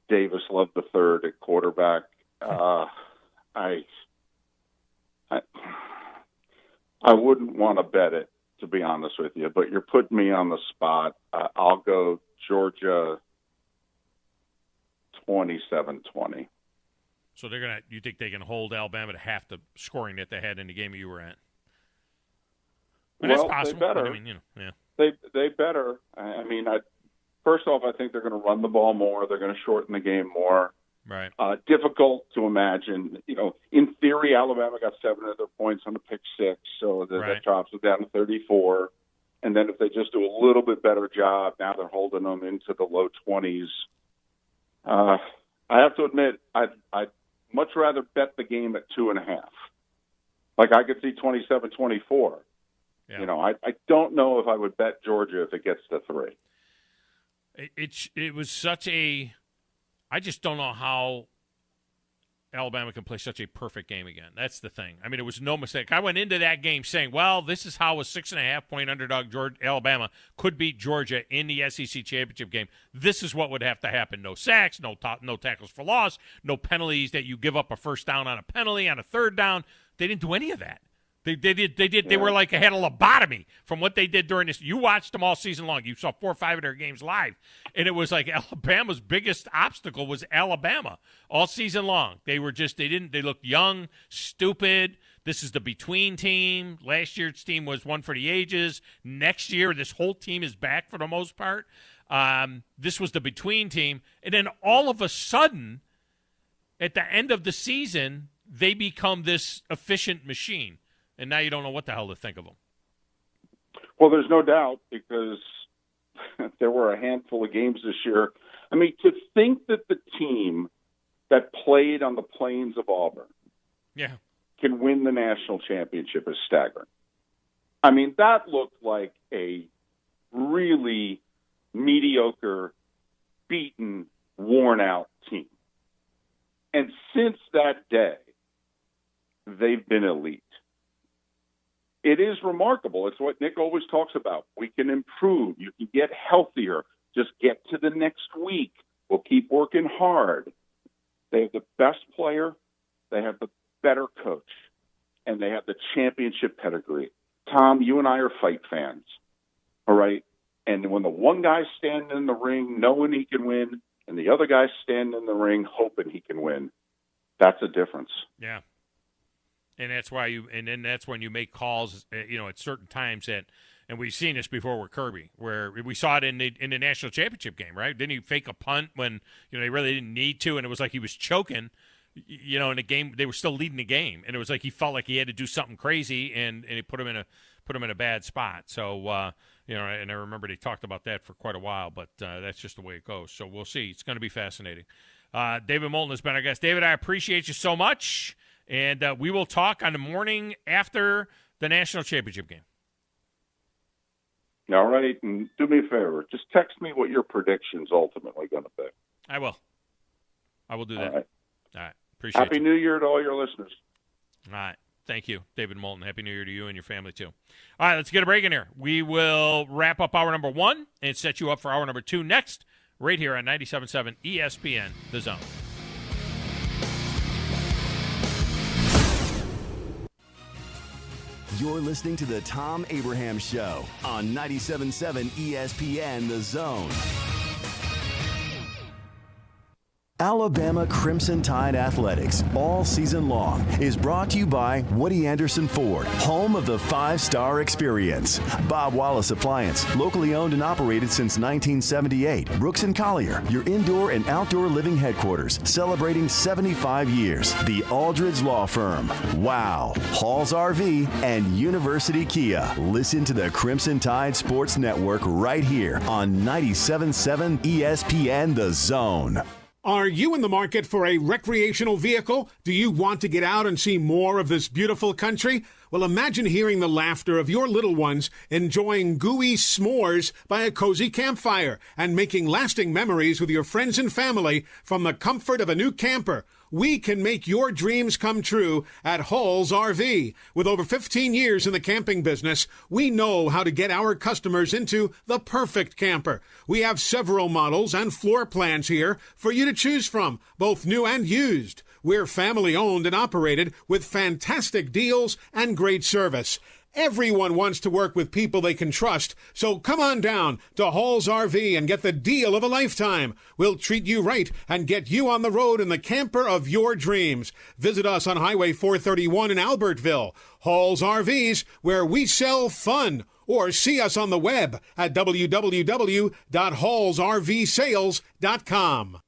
Davis Love III at quarterback. I wouldn't want to bet it to be honest with you, but you're putting me on the spot. I'll go Georgia 27-20. So you think they can hold Alabama to half the scoring that they had in the game you were at? But Well, that's possible. they better. But, I mean, yeah. They better. I mean, first off, I think they're going to run the ball more. They're going to shorten the game more. Right. Difficult to imagine. In theory, Alabama got 7 of their points on the pick 6, so that drops it down to 34. And then if they just do a little bit better job, now they're holding them into the low 20s. I have to admit, I'd much rather bet the game at 2.5. Like I could see 27-24. Yeah. I don't know if I would bet Georgia if it gets to 3. It was such a. I just don't know how Alabama can play such a perfect game again. That's the thing. I mean, it was no mistake. I went into that game saying, well, this is how a 6.5-point underdog Alabama could beat Georgia in the SEC championship game. This is what would have to happen. No sacks, no tackles for loss, no penalties that you give up a first down on a penalty, on a third down. They didn't do any of that. They did. They were like had a lobotomy from what they did during this. You watched them all season long. You saw 4 or 5 of their games live, and it was like Alabama's biggest obstacle was Alabama all season long. They looked young, stupid. This is the between team. Last year's team was one for the ages. Next year, this whole team is back for the most part. This was the between team, and then all of a sudden, at the end of the season, they become this efficient machine. And now you don't know what the hell to think of them. Well, there's no doubt because there were a handful of games this year. I mean, to think that the team that played on the plains of Auburn can win the national championship is staggering. I mean, that looked like a really mediocre, beaten, worn-out team. And since that day, they've been elite. It is remarkable. It's what Nick always talks about. We can improve. You can get healthier. Just get to the next week. We'll keep working hard. They have the best player. They have the better coach. And they have the championship pedigree. Tom, you and I are fight fans. All right? And when the one guy's standing in the ring knowing he can win, and the other guy's standing in the ring hoping he can win, that's a difference. Yeah. And that's why that's when you make calls, at certain times and we've seen this before with Kirby, where we saw it in the national championship game, right? Didn't he fake a punt when they really didn't need to, and it was like he was choking, in the game. They were still leading the game, and it was like he felt like he had to do something crazy, and it put him in a bad spot. So and I remember they talked about that for quite a while, but that's just the way it goes. So we'll see. It's going to be fascinating. David Moulton has been our guest. David, I appreciate you so much. And we will talk on the morning after the national championship game. All right. And do me a favor. Just text me what your prediction's ultimately going to be. I will. I will do that. All right. Appreciate it. Happy New Year to all your listeners. All right. Thank you, David Moulton. Happy New Year to you and your family, too. All right. Let's get a break in here. We will wrap up hour number 1 and set you up for hour number 2 next, right here on 97.7 ESPN, The Zone. You're listening to the Thom Abraham Show on 97.7 ESPN The Zone. Alabama Crimson Tide Athletics all season long is brought to you by Woody Anderson Ford, home of the 5-star experience. Bob Wallace Appliance, locally owned and operated since 1978. Brooks & Collier, your indoor and outdoor living headquarters, celebrating 75 years. The Aldridge Law Firm, Wow, Halls RV, and University Kia. Listen to the Crimson Tide Sports Network right here on 97.7 ESPN The Zone. Are you in the market for a recreational vehicle? Do you want to get out and see more of this beautiful country? Well, imagine hearing the laughter of your little ones enjoying gooey s'mores by a cozy campfire and making lasting memories with your friends and family from the comfort of a new camper. We can make your dreams come true at Halls RV. With over 15 years in the camping business, we know how to get our customers into the perfect camper. We have several models and floor plans here for you to choose from, both new and used. We're family owned and operated with fantastic deals and great service. Everyone wants to work with people they can trust, so come on down to Hall's RV and get the deal of a lifetime. We'll treat you right and get you on the road in the camper of your dreams. Visit us on Highway 431 in Albertville. Hall's RVs, where we sell fun. Or see us on the web at www.hallsrvsales.com.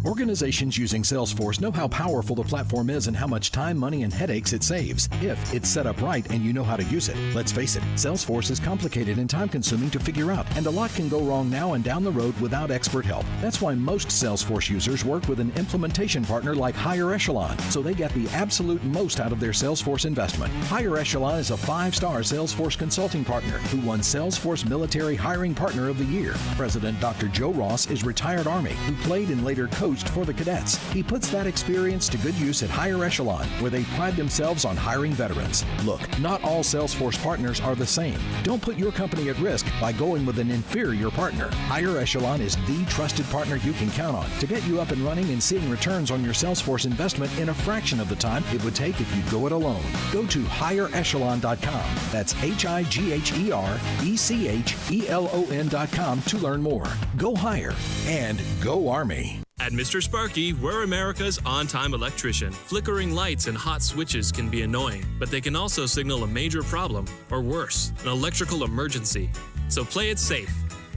Organizations using Salesforce know how powerful the platform is and how much time, money, and headaches it saves if it's set up right and you know how to use it. Let's face it, Salesforce is complicated and time-consuming to figure out, and a lot can go wrong now and down the road without expert help. That's why most Salesforce users work with an implementation partner like Higher Echelon, so they get the absolute most out of their Salesforce investment. Higher Echelon is a 5-star Salesforce consulting partner who won Salesforce Military Hiring Partner of the Year. President Dr. Joe Ross is retired Army who played and later coached for the cadets. He puts that experience to good use at Higher Echelon, where they pride themselves on hiring veterans. Look, not all Salesforce partners are the same. Don't put your company at risk by going with an inferior partner. Higher Echelon is the trusted partner you can count on to get you up and running and seeing returns on your Salesforce investment in a fraction of the time it would take if you go it alone. Go to higherechelon.com. That's HIGHERECHELON.com to learn more. Go higher and go Army. At Mr. Sparky, we're America's on-time electrician. Flickering lights and hot switches can be annoying, but they can also signal a major problem, or worse, an electrical emergency. So play it safe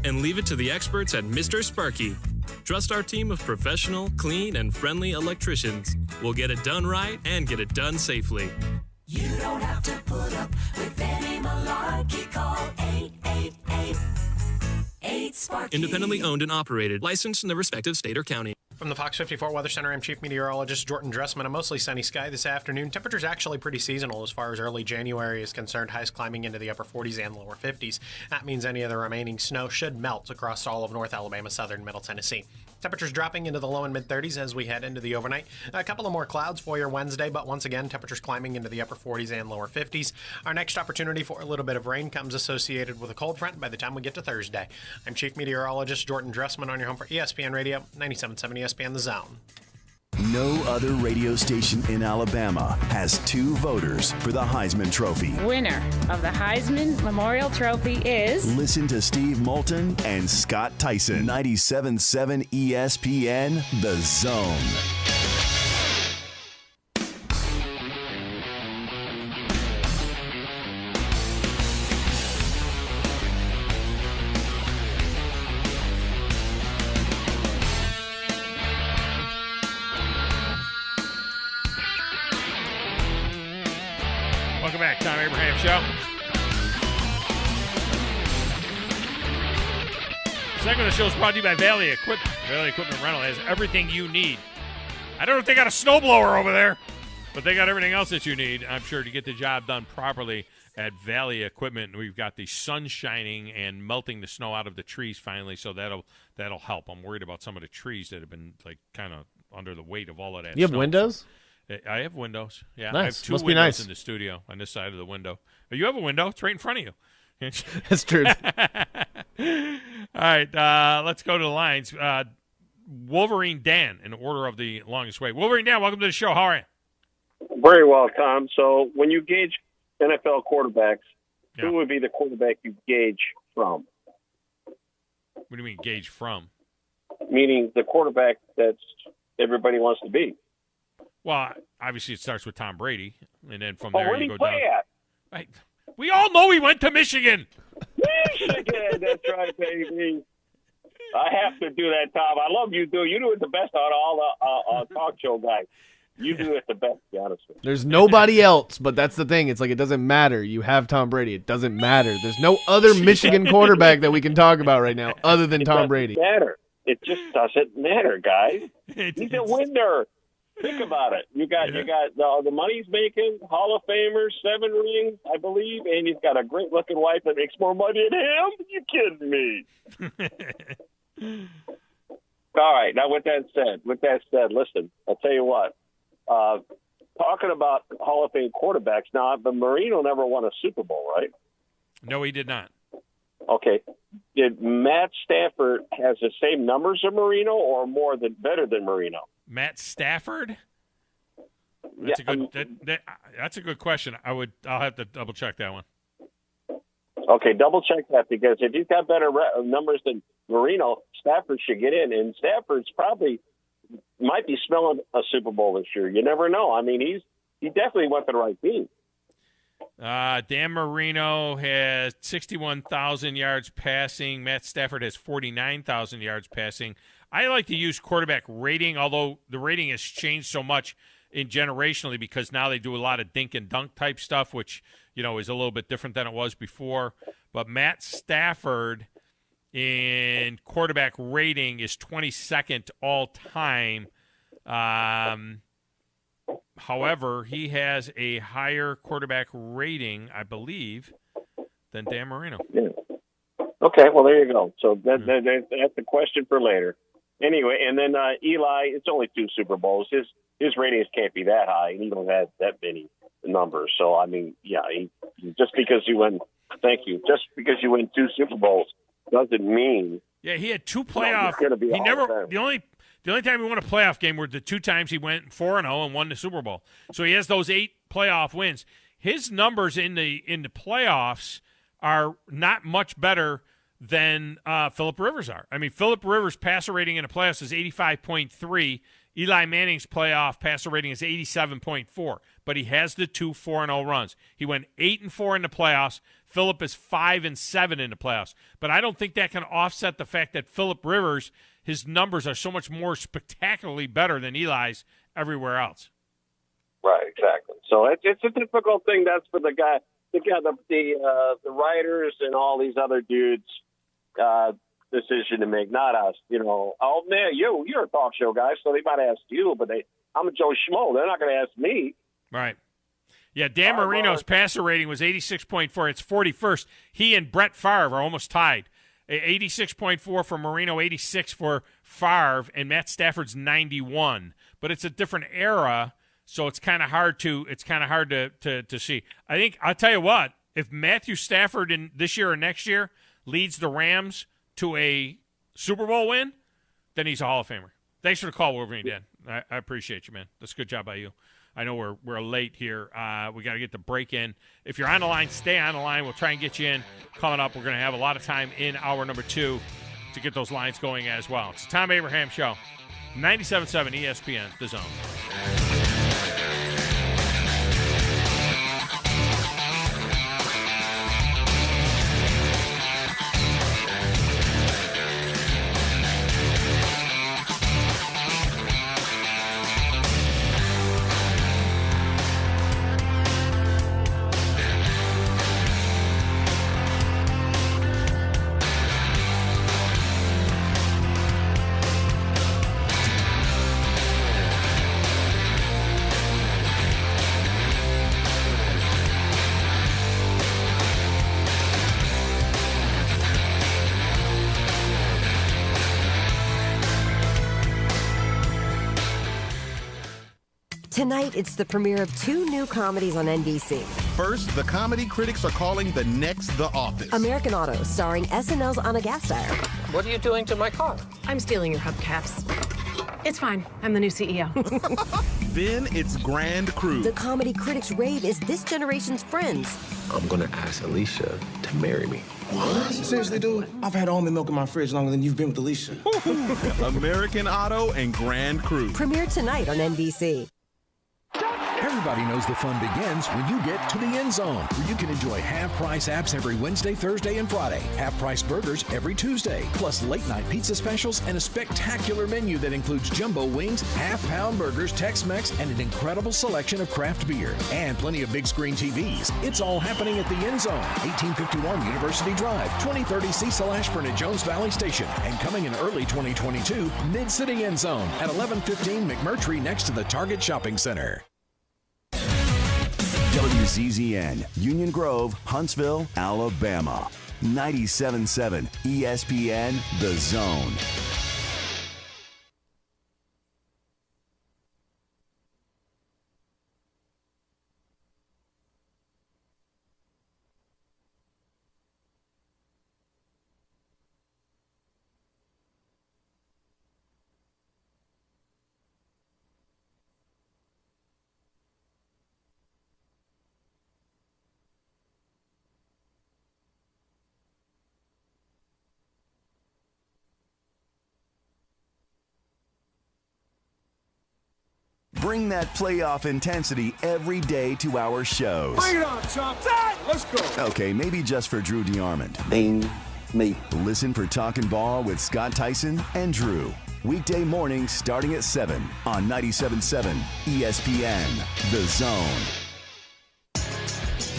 and leave it to the experts at Mr. Sparky. Trust our team of professional, clean, and friendly electricians. We'll get it done right and get it done safely. You don't have to put up with any malarkey. Call 888-8-SPARKY. Independently owned and operated, licensed in the respective state or county. From the Fox 54 Weather Center, I'm Chief Meteorologist Jordan Dressman. A mostly sunny sky this afternoon. Temperatures actually pretty seasonal as far as early January is concerned. Highs climbing into the upper 40s and lower 50s. That means any of the remaining snow should melt across all of North Alabama, southern Middle Tennessee. Temperatures dropping into the low and mid-30s as we head into the overnight. A couple of more clouds for your Wednesday, but once again, temperatures climbing into the upper 40s and lower 50s. Our next opportunity for a little bit of rain comes associated with a cold front by the time we get to Thursday. I'm Chief Meteorologist Jordan Dressman on your home for ESPN Radio, 97.7 ESPN The Zone. No other radio station in Alabama has 2 voters for the Heisman Trophy. Winner of the Heisman Memorial Trophy is... Listen to Steve Moulton and Scott Tyson. 97.7 ESPN The Zone. Welcome back, Thom Abraham Show. Second of the show is brought to you by Valley Equipment. Valley Equipment Rental has everything you need. I don't know if they got a snowblower over there, but they got everything else that you need, I'm sure, to get the job done properly at Valley Equipment. We've got the sun shining and melting the snow out of the trees finally, so that'll help. I'm worried about some of the trees that have been like kind of under the weight of all of that. You have windows? I have windows. Yeah, nice. I have 2 Must windows be nice. in the studio on this side of the window. You have a window. It's right in front of you. That's true. All right, let's go to the lines. Wolverine Dan, in order of the longest way. Wolverine Dan, welcome to the show. How are you? Very well, Tom. So when you gauge NFL quarterbacks, who would be the quarterback you gauge from? What do you mean gauge from? Meaning the quarterback that everybody wants to be. Well, obviously it starts with Tom Brady, and then from there where you did go he play down. at? Right. We all know he went to Michigan. Michigan, that's right, baby. I have to do that, Tom. I love you, do. You do it the best on all the talk show guys. You do it the best, to be honest with you. There's nobody else, but that's the thing. It's like it doesn't matter. You have Tom Brady. It doesn't matter. There's no other Michigan quarterback that we can talk about right now other than Tom Brady. It doesn't matter. It just doesn't matter, guys. He's a winner. Think about it. You got the money he's making, Hall of Famer, 7 rings, I believe, and he's got a great-looking wife that makes more money than him. You kidding me? All right. Now, with that said, listen, I'll tell you what. Talking about Hall of Fame quarterbacks, now, but Marino never won a Super Bowl, right? No, he did not. Okay. Did Matt Stafford has the same numbers as Marino or better than Marino? Matt Stafford? That's a good. That's a good question. I'll have to double check that one. Okay, double check that, because if he's got better numbers than Marino, Stafford should get in, and Stafford's probably might be smelling a Super Bowl this year. You never know. I mean, he definitely went to the right team. Dan Marino has 61,000 yards passing. Matt Stafford has 49,000 yards passing. I like to use quarterback rating, although the rating has changed so much generationally, because now they do a lot of dink and dunk type stuff, which, you know, is a little bit different than it was before. But Matt Stafford in quarterback rating is 22nd all time. However, he has a higher quarterback rating, I believe, than Dan Marino. Yeah. Okay, well, there you go. So that's the question for later. Anyway, and then Eli, it's only 2 Super Bowls. His ratings can't be that high, and he don't have that many numbers. So, I mean, yeah, just because you win 2 Super Bowls doesn't mean. Yeah, he had 2 playoff. The only time he won a playoff game were the 2 times he went 4-0 and won the Super Bowl. So he has those 8 playoff wins. His numbers in the playoffs are not much better than Phillip Rivers are. I mean, Phillip Rivers' passer rating in the playoffs is 85.3. Eli Manning's playoff passer rating is 87.4. But he has the 2 4-0 runs. He went 8-4 in the playoffs. Phillip is 5-7 in the playoffs. But I don't think that can offset the fact that Phillip Rivers, his numbers are so much more spectacularly better than Eli's everywhere else. Right, exactly. So it's a difficult thing. That's for the the writers and all these other dudes' decision to make, not us. You know, oh man, you're a talk show guy, so they might ask you, but I'm a Joe Schmo. They're not going to ask me. Right. Yeah, Dan Marino's passer rating was 86.4. It's 41st. He and Brett Favre are almost tied. 86.4 for Marino, 86 for Favre, and Matt Stafford's 91. But it's a different era, so it's kind of hard to see. I think I'll tell you what, if Matthew Stafford in this year or next year leads the Rams to a Super Bowl win, then he's a Hall of Famer. Thanks for the call, Wolverine Dan. I appreciate you, man. That's a good job by you. I know we're late here. We got to get the break in. If you're on the line, stay on the line. We'll try and get you in. Coming up, we're going to have a lot of time in hour number 2 to get those lines going as well. It's the Thom Abraham Show, 97.7 ESPN, The Zone. Tonight, it's the premiere of 2 new comedies on NBC. First, the comedy critics are calling the next The Office. American Auto, starring SNL's Anna Gasteyer. What are you doing to my car? I'm stealing your hubcaps. It's fine. I'm the new CEO. Then it's Grand Crew. The comedy critics rave is this generation's Friends. I'm gonna ask Alicia to marry me. What? Seriously, dude? I've had almond milk in my fridge longer than you've been with Alicia. American Auto and Grand Crew. Premiere tonight on NBC. Everybody knows the fun begins when you get to the end zone, where you can enjoy half-price apps every Wednesday, Thursday, and Friday. Half-price burgers every Tuesday, plus late-night pizza specials and a spectacular menu that includes jumbo wings, half-pound burgers, Tex-Mex, and an incredible selection of craft beer. And plenty of big-screen TVs. It's all happening at the end zone, 1851 University Drive, 2030 Cecil Ashburn at Jones Valley Station. And coming in early 2022, Mid-City End Zone at 1115 McMurtry next to the Target Shopping Center. WCZN, Union Grove, Huntsville, Alabama. 97.7 ESPN, The Zone. Bring that playoff intensity every day to our shows. Bring it on, Chop. Let's go. Okay, maybe just for Drew DeArmond. Bing, me. Listen for Talkin' Ball with Scott Tyson and Drew. Weekday mornings starting at 7 on 97.7 ESPN, The Zone.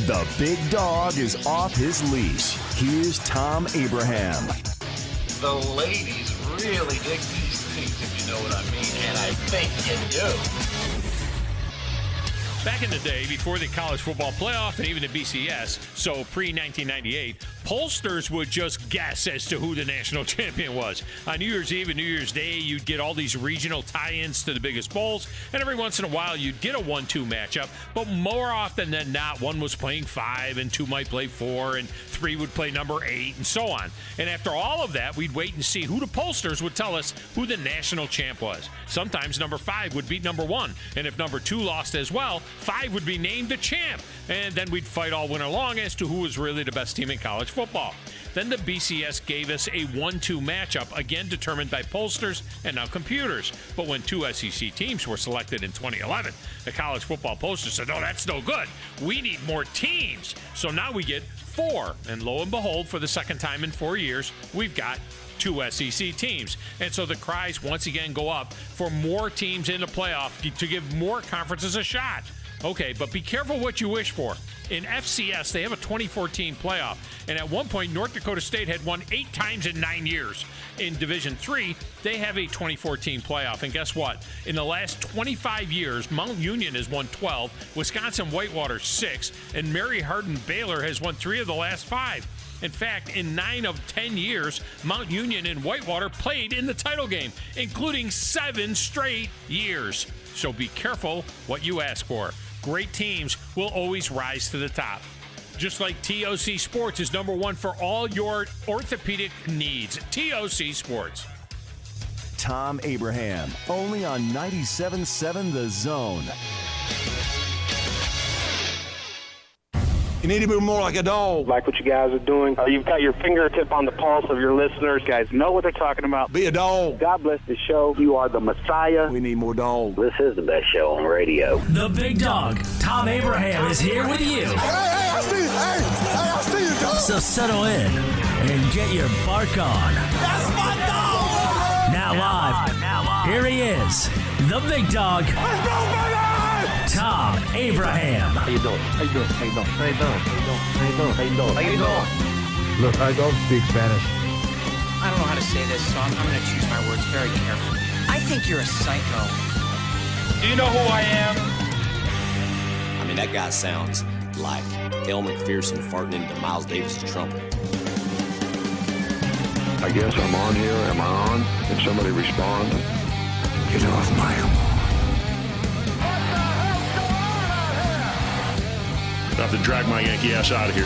The big dog is off his leash. Here's Thom Abraham. The ladies really dig these things, if you know what I mean, and I think you do. Back in the day, before the college football playoff and even the BCS, so pre-1998, pollsters would just guess as to who the national champion was. On New Year's Eve and New Year's Day, you'd get all these regional tie-ins to the biggest bowls, and every once in a while, you'd get a 1-2 matchup, but more often than not, one was playing 5, and 2 might play 4, and 3 would play number 8, and so on. And after all of that, we'd wait and see who the pollsters would tell us who the national champ was. Sometimes number 5 would beat number 1, and if number 2 lost as well, 5 would be named the champ. And then we'd fight all winter long as to who was really the best team in college football. Then the BCS gave us a 1-2 matchup, again determined by pollsters and now computers. But when 2 SEC teams were selected in 2011, the college football pollsters said, "Oh, that's no good. We need more teams." So now we get 4. And lo and behold, for the second time in 4 years, we've got 2 SEC teams. And so the cries once again go up for more teams in the playoff to give more conferences a shot. Okay, but be careful what you wish for. In FCS, they have a 24-team playoff, and at one point, North Dakota State had won 8 times in 9 years. In Division III, they have a 24-team playoff, and guess what? In the last 25 years, Mount Union has won 12, Wisconsin-Whitewater 6, and Mary Hardin-Baylor has won 3 of the last 5. In fact, in 9 of 10 years, Mount Union and Whitewater played in the title game, including 7 straight years. So be careful what you ask for. Great teams will always rise to the top. Just like TOC Sports is number 1 for all your orthopedic needs. TOC Sports. Thom Abraham, only on 97.7 The Zone. You need to be more like a dog. Like what you guys are doing. You've got your fingertip on the pulse of your listeners. You guys know what they're talking about. Be a dog. God bless the show. You are the Messiah. We need more dogs. This is the best show on radio. The big dog, Thom Abraham, is here with you. Hey, I see you. I see you, dog. So settle in and get your bark on. That's my dog. Now live, here he is, the big dog. Let's go, baby! Thom Abraham. How you doing? How you doing? How you doing? How you doing? How you doing? How you doing? How you doing? Look, I don't speak Spanish. I don't know how to say this, so I'm going to choose my words very carefully. I think you're a psycho. Do you know who I am? I mean, that guy sounds like El McPherson farting into Miles Davis' trumpet. I guess I'm on here. Am I on? Can somebody respond? Get off my arm. I have to drag my Yankee ass out of here.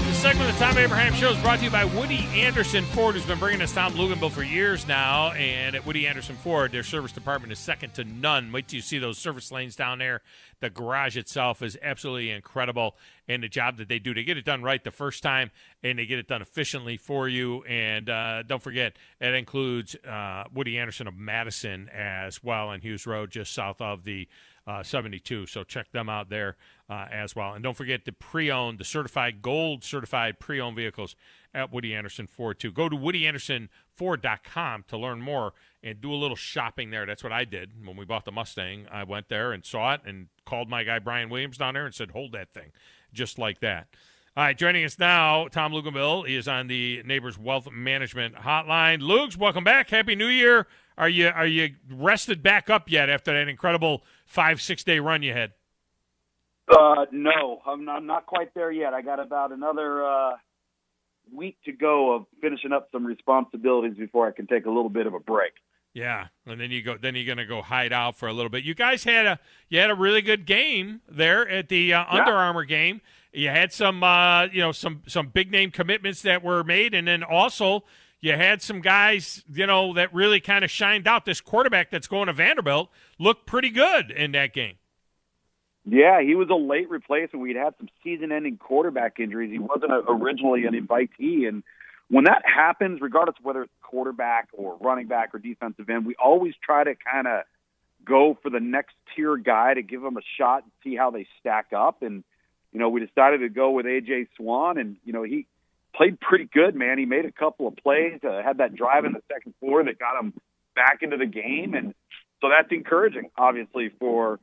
This segment of the Thom Abraham Show is brought to you by Woody Anderson Ford, who's been bringing us Tom Luginbill for years now. And at Woody Anderson Ford, their service department is second to none. Wait till you see those service lanes down there. The garage itself is absolutely incredible. And the job that they do, they get it done right the first time, and they get it done efficiently for you. And don't forget, it includes Woody Anderson of Madison as well on Hughes Road, just south of the 72. So check them out there as well. And don't forget the pre-owned, the certified, gold certified pre-owned vehicles at Woody Anderson Ford too. Go to WoodyAndersonFord.com to learn more and do a little shopping there. That's what I did when we bought the Mustang. I went there and saw it and called my guy Brian Williams down there and said, hold that thing, just like that. All right, joining us now, Tom Luginbill. He is on the Neighbors Wealth Management Hotline. Lugs, welcome back. Happy New Year. Are you rested back up yet after that incredible 5-6 day run you had? No, I'm not quite there yet. I got about another week to go of finishing up some responsibilities before I can take a little bit of a break. Yeah, and then you're gonna go hide out for a little bit. You guys had a really good game there at the Under Armour game. You had some some big name commitments that were made, and then also you had some guys that really kind of shined out. This quarterback that's going to Vanderbilt looked pretty good in that game. Yeah, he was a late replacement. We'd had some season-ending quarterback injuries. He wasn't originally an invitee, and when that happens, regardless of whether it's quarterback or running back or defensive end, we always try to kind of go for the next tier guy to give them a shot and see how they stack up. And, we decided to go with A.J. Swan, and, he played pretty good, man. He made a couple of plays, had that drive in the second quarter that got him back into the game. And so that's encouraging, obviously, for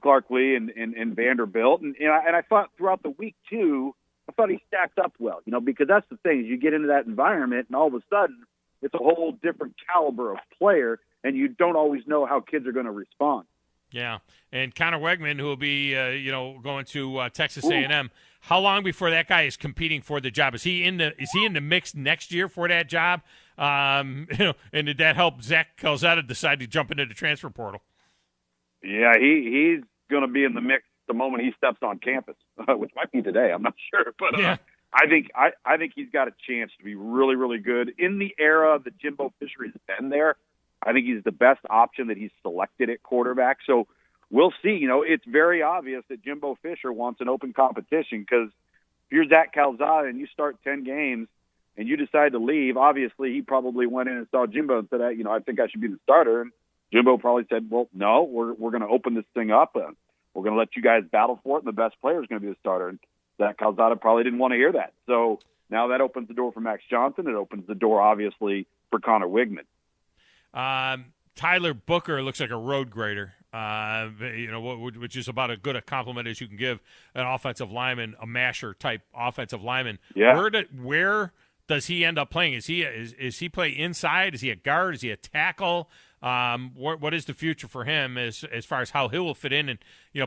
Clark Lee and Vanderbilt. And I thought throughout the week, too, I thought he stacked up well, because that's the thing is you get into that environment and all of a sudden it's a whole different caliber of player, and you don't always know how kids are going to respond. Yeah, and Connor Wegman, who will be, going to Texas A&M. How long before that guy is competing for the job? Is he in the mix next year for that job? And did that help Zach Calzada decide to jump into the transfer portal? Yeah, he's going to be in the mix the moment he steps on campus, which might be today. I'm not sure, but yeah. I think he's got a chance to be really, really good in the era that Jimbo Fisher has been there. I think he's the best option that he's selected at quarterback. So we'll see. It's very obvious that Jimbo Fisher wants an open competition because if you're Zach Calzada and you start 10 games and you decide to leave, obviously he probably went in and saw Jimbo and said, I think I should be the starter. And Jimbo probably said, well, no, we're going to open this thing up. We're going to let you guys battle for it, and the best player is going to be the starter. And Zach Calzada probably didn't want to hear that. So now that opens the door for Max Johnson. It opens the door, obviously, for Connor Wigman. Tyler Booker looks like a road grader, which is about as good a compliment as you can give an offensive lineman, a masher-type offensive lineman. Yeah. Where does he end up playing? Is he play inside? Is he a guard? Is he a tackle? What is the future for him as far as how he will fit in? And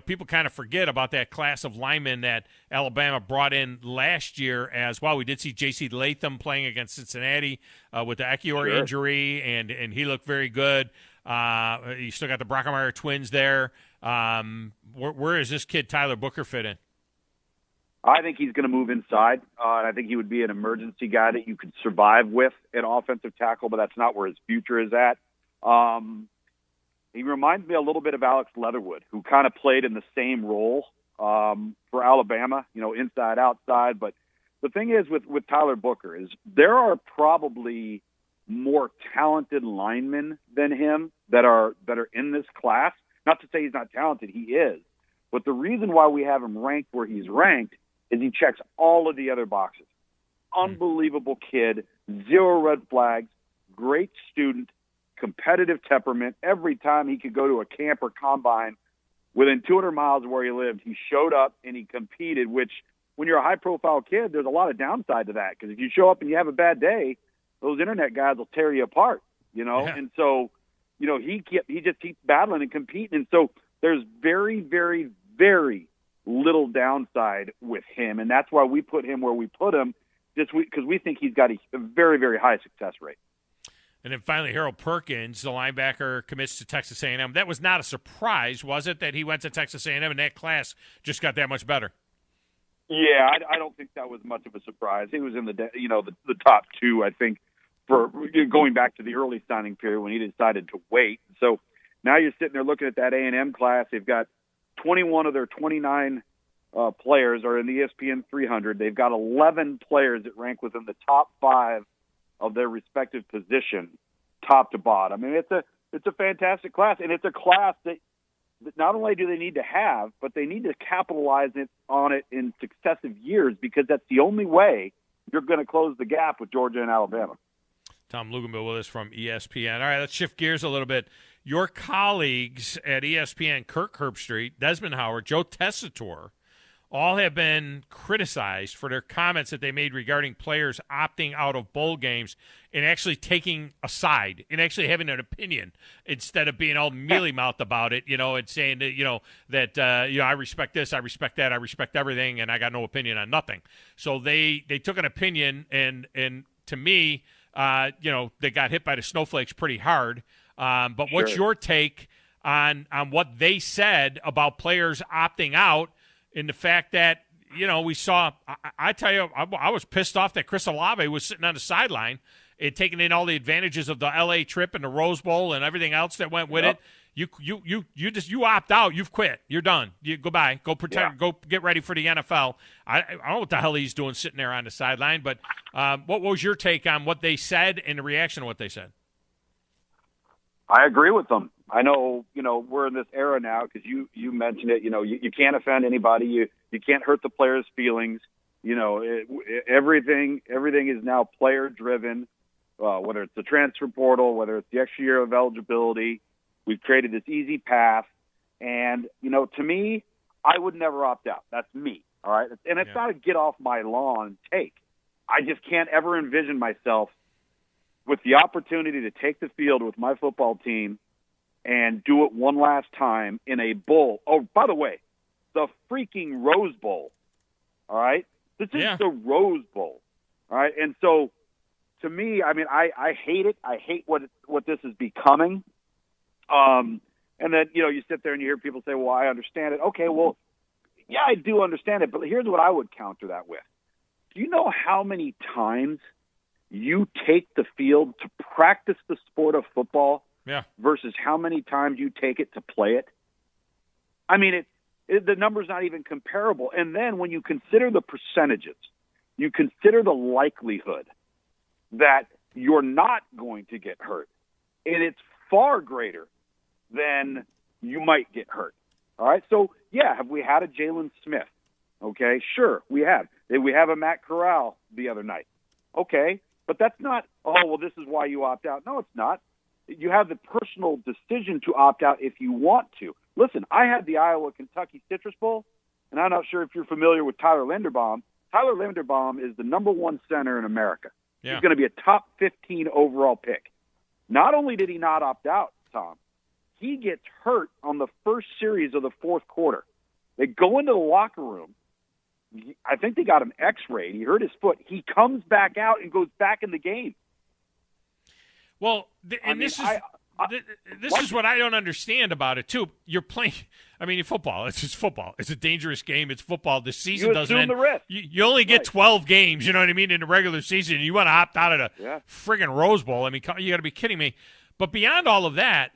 people kind of forget about that class of linemen that Alabama brought in last year as well. We did see J.C. Latham playing against Cincinnati with the Ekiyor injury, and he looked very good. You still got the Brockemeyer twins there. Where is this kid Tyler Booker fit in? I think he's going to move inside, and I think he would be an emergency guy that you could survive with at offensive tackle, but that's not where his future is at. He reminds me a little bit of Alex Leatherwood, who kind of played in the same role for Alabama, inside, outside. But the thing is with Tyler Booker is there are probably more talented linemen than him that are in this class. Not to say he's not talented, he is. But the reason why we have him ranked where he's ranked is he checks all of the other boxes. Unbelievable kid, 0 red flags, great student, competitive temperament. Every time he could go to a camp or combine within 200 miles of where he lived, he showed up and he competed, which when you're a high-profile kid, there's a lot of downside to that because if you show up and you have a bad day, those internet guys will tear you apart, Yeah. And so, he just keeps battling and competing. And so there's very, very, very little downside with him, and that's why we put him where we put him this week because we think he's got a very, very high success rate. And then finally, Harold Perkins, the linebacker, commits to Texas A&M. That was not a surprise, was it, that he went to Texas A&M and that class just got that much better? Yeah, I don't think that was much of a surprise. He was in the top 2, I think, for going back to the early signing period when he decided to wait. So now you're sitting there looking at that A&M class. They've got 21 of their 29 players are in the ESPN 300. They've got 11 players that rank within the top 5 of their respective position, top to bottom. I mean, it's a fantastic class, and it's a class that not only do they need to have, but they need to capitalize on it in successive years because that's the only way you're going to close the gap with Georgia and Alabama. Tom Luginbill with us from ESPN. All right, let's shift gears a little bit. Your colleagues at ESPN, Kirk Herbstreit, Desmond Howard, Joe Tessitore, all have been criticized for their comments that they made regarding players opting out of bowl games and actually taking a side and actually having an opinion instead of being all mealy-mouthed about it, and saying that, I respect this, I respect that, I respect everything, and I got no opinion on nothing. So they took an opinion, and to me, they got hit by the snowflakes pretty hard. But what's your take on what they said about players opting out in the fact that, we saw – I tell you, I was pissed off that Chris Olave was sitting on the sideline and taking in all the advantages of the L.A. trip and the Rose Bowl and everything else that went with it. You opt out. You've quit. You're done. You goodbye. Go pretend. Yeah. Go get ready for the NFL. I don't know what the hell he's doing sitting there on the sideline. But what was your take on what they said and the reaction to what they said? I agree with them. I know, we're in this era now because you mentioned it. You can't offend anybody. You can't hurt the players' feelings. Everything is now player driven. Whether it's the transfer portal, whether it's the extra year of eligibility, we've created this easy path. And to me, I would never opt out. That's me. All right, and it's not a get off my lawn take. I just can't ever envision myself with the opportunity to take the field with my football team and do it one last time in a bowl. Oh, by the way, the freaking Rose Bowl. All right? This is the Rose Bowl. All right? And so, to me, I mean, I hate it. I hate what this is becoming. And then, you sit there and you hear people say, well, I understand it. Okay, well, yeah, I do understand it, but here's what I would counter that with. Do you know how many times you take the field to practice the sport of football versus how many times you take it to play it? I mean, the number's not even comparable. And then when you consider the percentages, you consider the likelihood that you're not going to get hurt, and it's far greater than you might get hurt. All right? So, have we had a Jalen Smith? Okay, sure, we have. Did we have a Matt Corral the other night? Okay. But that's not, this is why you opt out. No, it's not. You have the personal decision to opt out if you want to. Listen, I had the Iowa-Kentucky Citrus Bowl, and I'm not sure if you're familiar with Tyler Linderbaum. Tyler Linderbaum is the number one center in America. Yeah. He's going to be a top 15 overall pick. Not only did he not opt out, Tom, he gets hurt on the first series of the fourth quarter. They go into the locker room. I think they got him x-rayed. He hurt his foot. He comes back out and goes back in the game. Well, this is what I don't understand about it, too. You're playing – I mean, football. It's just football. It's a dangerous game. It's football. The season doesn't end. The risk. You only get 12 games, you know what I mean, in the regular season, and you want to opt out of the friggin' Rose Bowl. I mean, you got to be kidding me. But beyond all of that,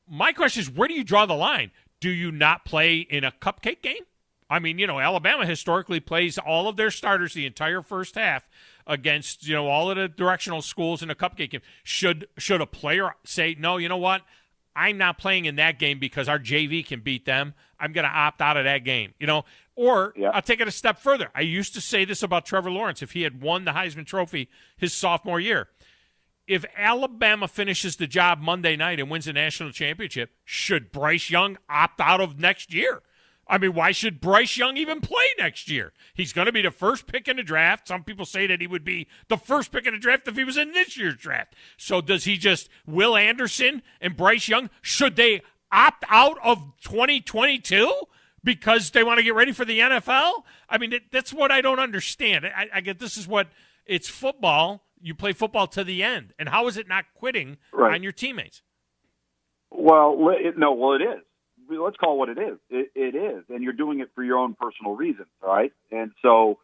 my question is, where do you draw the line? Do you not play in a cupcake game? I mean, Alabama historically plays all of their starters the entire first half against, all of the directional schools in a cupcake game. Should a player say, no, you know what? I'm not playing in that game because our JV can beat them. I'm going to opt out of that game, Or I'll take it a step further. I used to say this about Trevor Lawrence if he had won the Heisman Trophy his sophomore year. If Alabama finishes the job Monday night and wins the national championship, should Bryce Young opt out of next year? I mean, why should Bryce Young even play next year? He's going to be the first pick in the draft. Some people say that he would be the first pick in the draft if he was in this year's draft. So does he just Will Anderson and Bryce Young, should they opt out of 2022 because they want to get ready for the NFL? I mean, that's what I don't understand. I get this is what it's football. You play football to the end. And how is it not quitting on your teammates? Well, it is. Let's call it what it is. It is, and you're doing it for your own personal reasons, all right? And so,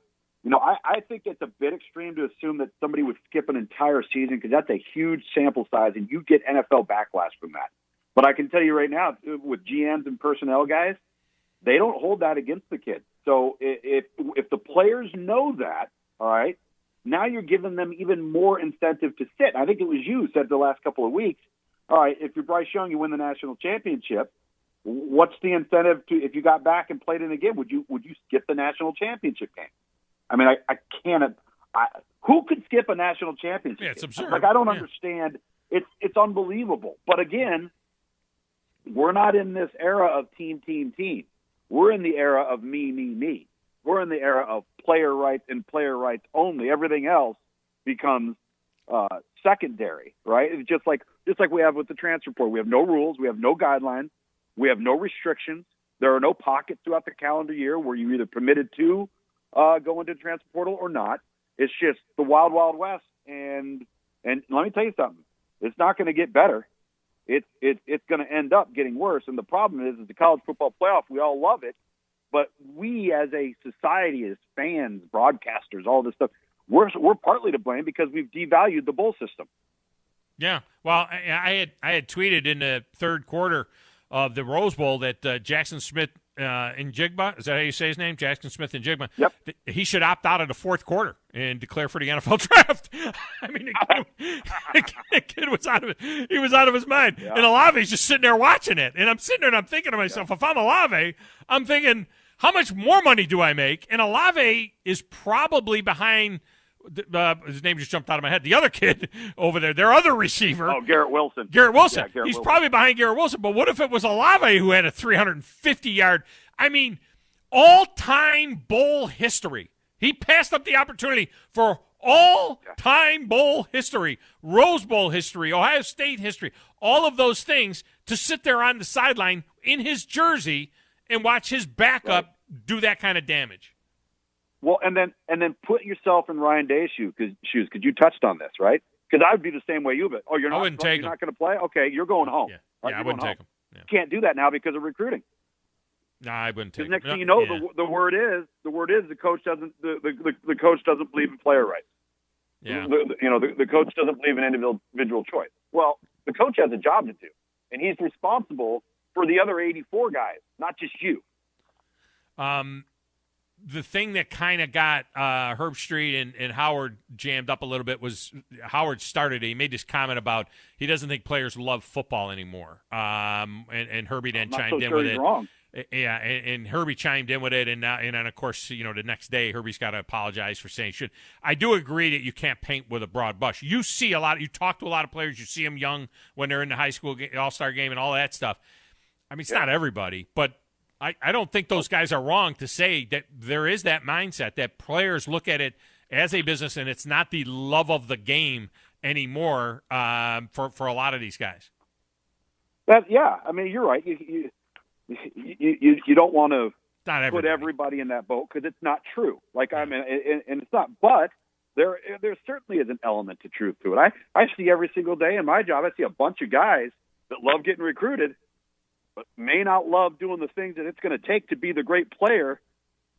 I think it's a bit extreme to assume that somebody would skip an entire season because that's a huge sample size, and you get NFL backlash from that. But I can tell you right now, with GMs and personnel guys, they don't hold that against the kid. So if the players know that, all right, now you're giving them even more incentive to sit. I think it was you said the last couple of weeks, all right, if you're Bryce Young, you win the national championship. What's the incentive to, if you got back and played in a game, would you skip the national championship game? I mean, I can't. Who could skip a national championship? Yeah, it's absurd. Like, I don't understand. It's unbelievable. But again, we're not in this era of team. We're in the era of me. We're in the era of player rights and player rights only. Everything else becomes secondary, right? It's just like we have with the transfer portal. We have no rules. We have no guidelines. We have no restrictions. There are no pockets throughout the calendar year where you're either permitted to go into the transfer portal or not. It's just the wild, wild west. And let me tell you something. It's not going to get better. It's going to end up getting worse. And the problem is the college football playoff, we all love it. But we as a society, as fans, broadcasters, all this stuff, we're partly to blame because we've devalued the bowl system. Yeah. Well, I had tweeted in the third quarter of the Rose Bowl that Jackson Smith Njigba, is that how you say his name? Jackson Smith Njigba. Yep. He should opt out of the fourth quarter and declare for the NFL draft. I mean, the kid was out of it. He was out of his mind. Yeah. And Olave's just sitting there watching it. And I'm sitting there and I'm thinking to myself, if I'm Olave, I'm thinking, how much more money do I make? And Olave is probably behind his name just jumped out of my head. The other kid over there, their other receiver. Oh, Garrett Wilson. Garrett Wilson. Yeah, He's probably behind Garrett Wilson. But what if it was Olave who had a 350-yard? I mean, all-time bowl history. He passed up the opportunity for all-time bowl history, Rose Bowl history, Ohio State history, all of those things to sit there on the sideline in his jersey and watch his backup do that kind of damage. Well, and then put yourself in Ryan Day's shoes, because you touched on this, right? Because I would be the same way you would. Oh, you're not going to play? Okay, you're going home. Yeah, right, I wouldn't take him. Yeah. You can't do that now because of recruiting. No, I wouldn't take him. Because next thing you know, the word is the coach doesn't the coach doesn't believe in player rights. Yeah. The coach doesn't believe in individual choice. Well, the coach has a job to do, and he's responsible for the other 84 guys, not just you. The thing that kind of got Herb Street and Howard jammed up a little bit was Howard started it. He made this comment about he doesn't think players love football anymore. And Herbie then chimed in with it. Wrong. Yeah, and Herbie chimed in with it, and then of course, the next day Herbie's got to apologize for saying should. I do agree that you can't paint with a broad brush. You see a lot. You talk to a lot of players. You see them young when they're in the high school All-Star game and all that stuff. I mean, it's not everybody, but I don't think those guys are wrong to say that there is that mindset that players look at it as a business, and it's not the love of the game anymore for a lot of these guys. I mean, you're right. You don't want to put everybody in that boat because it's not true. Like, I mean, and it's not. But there certainly is an element to truth to it. I see every single day in my job. I see a bunch of guys that love getting recruited, but may not love doing the things that it's going to take to be the great player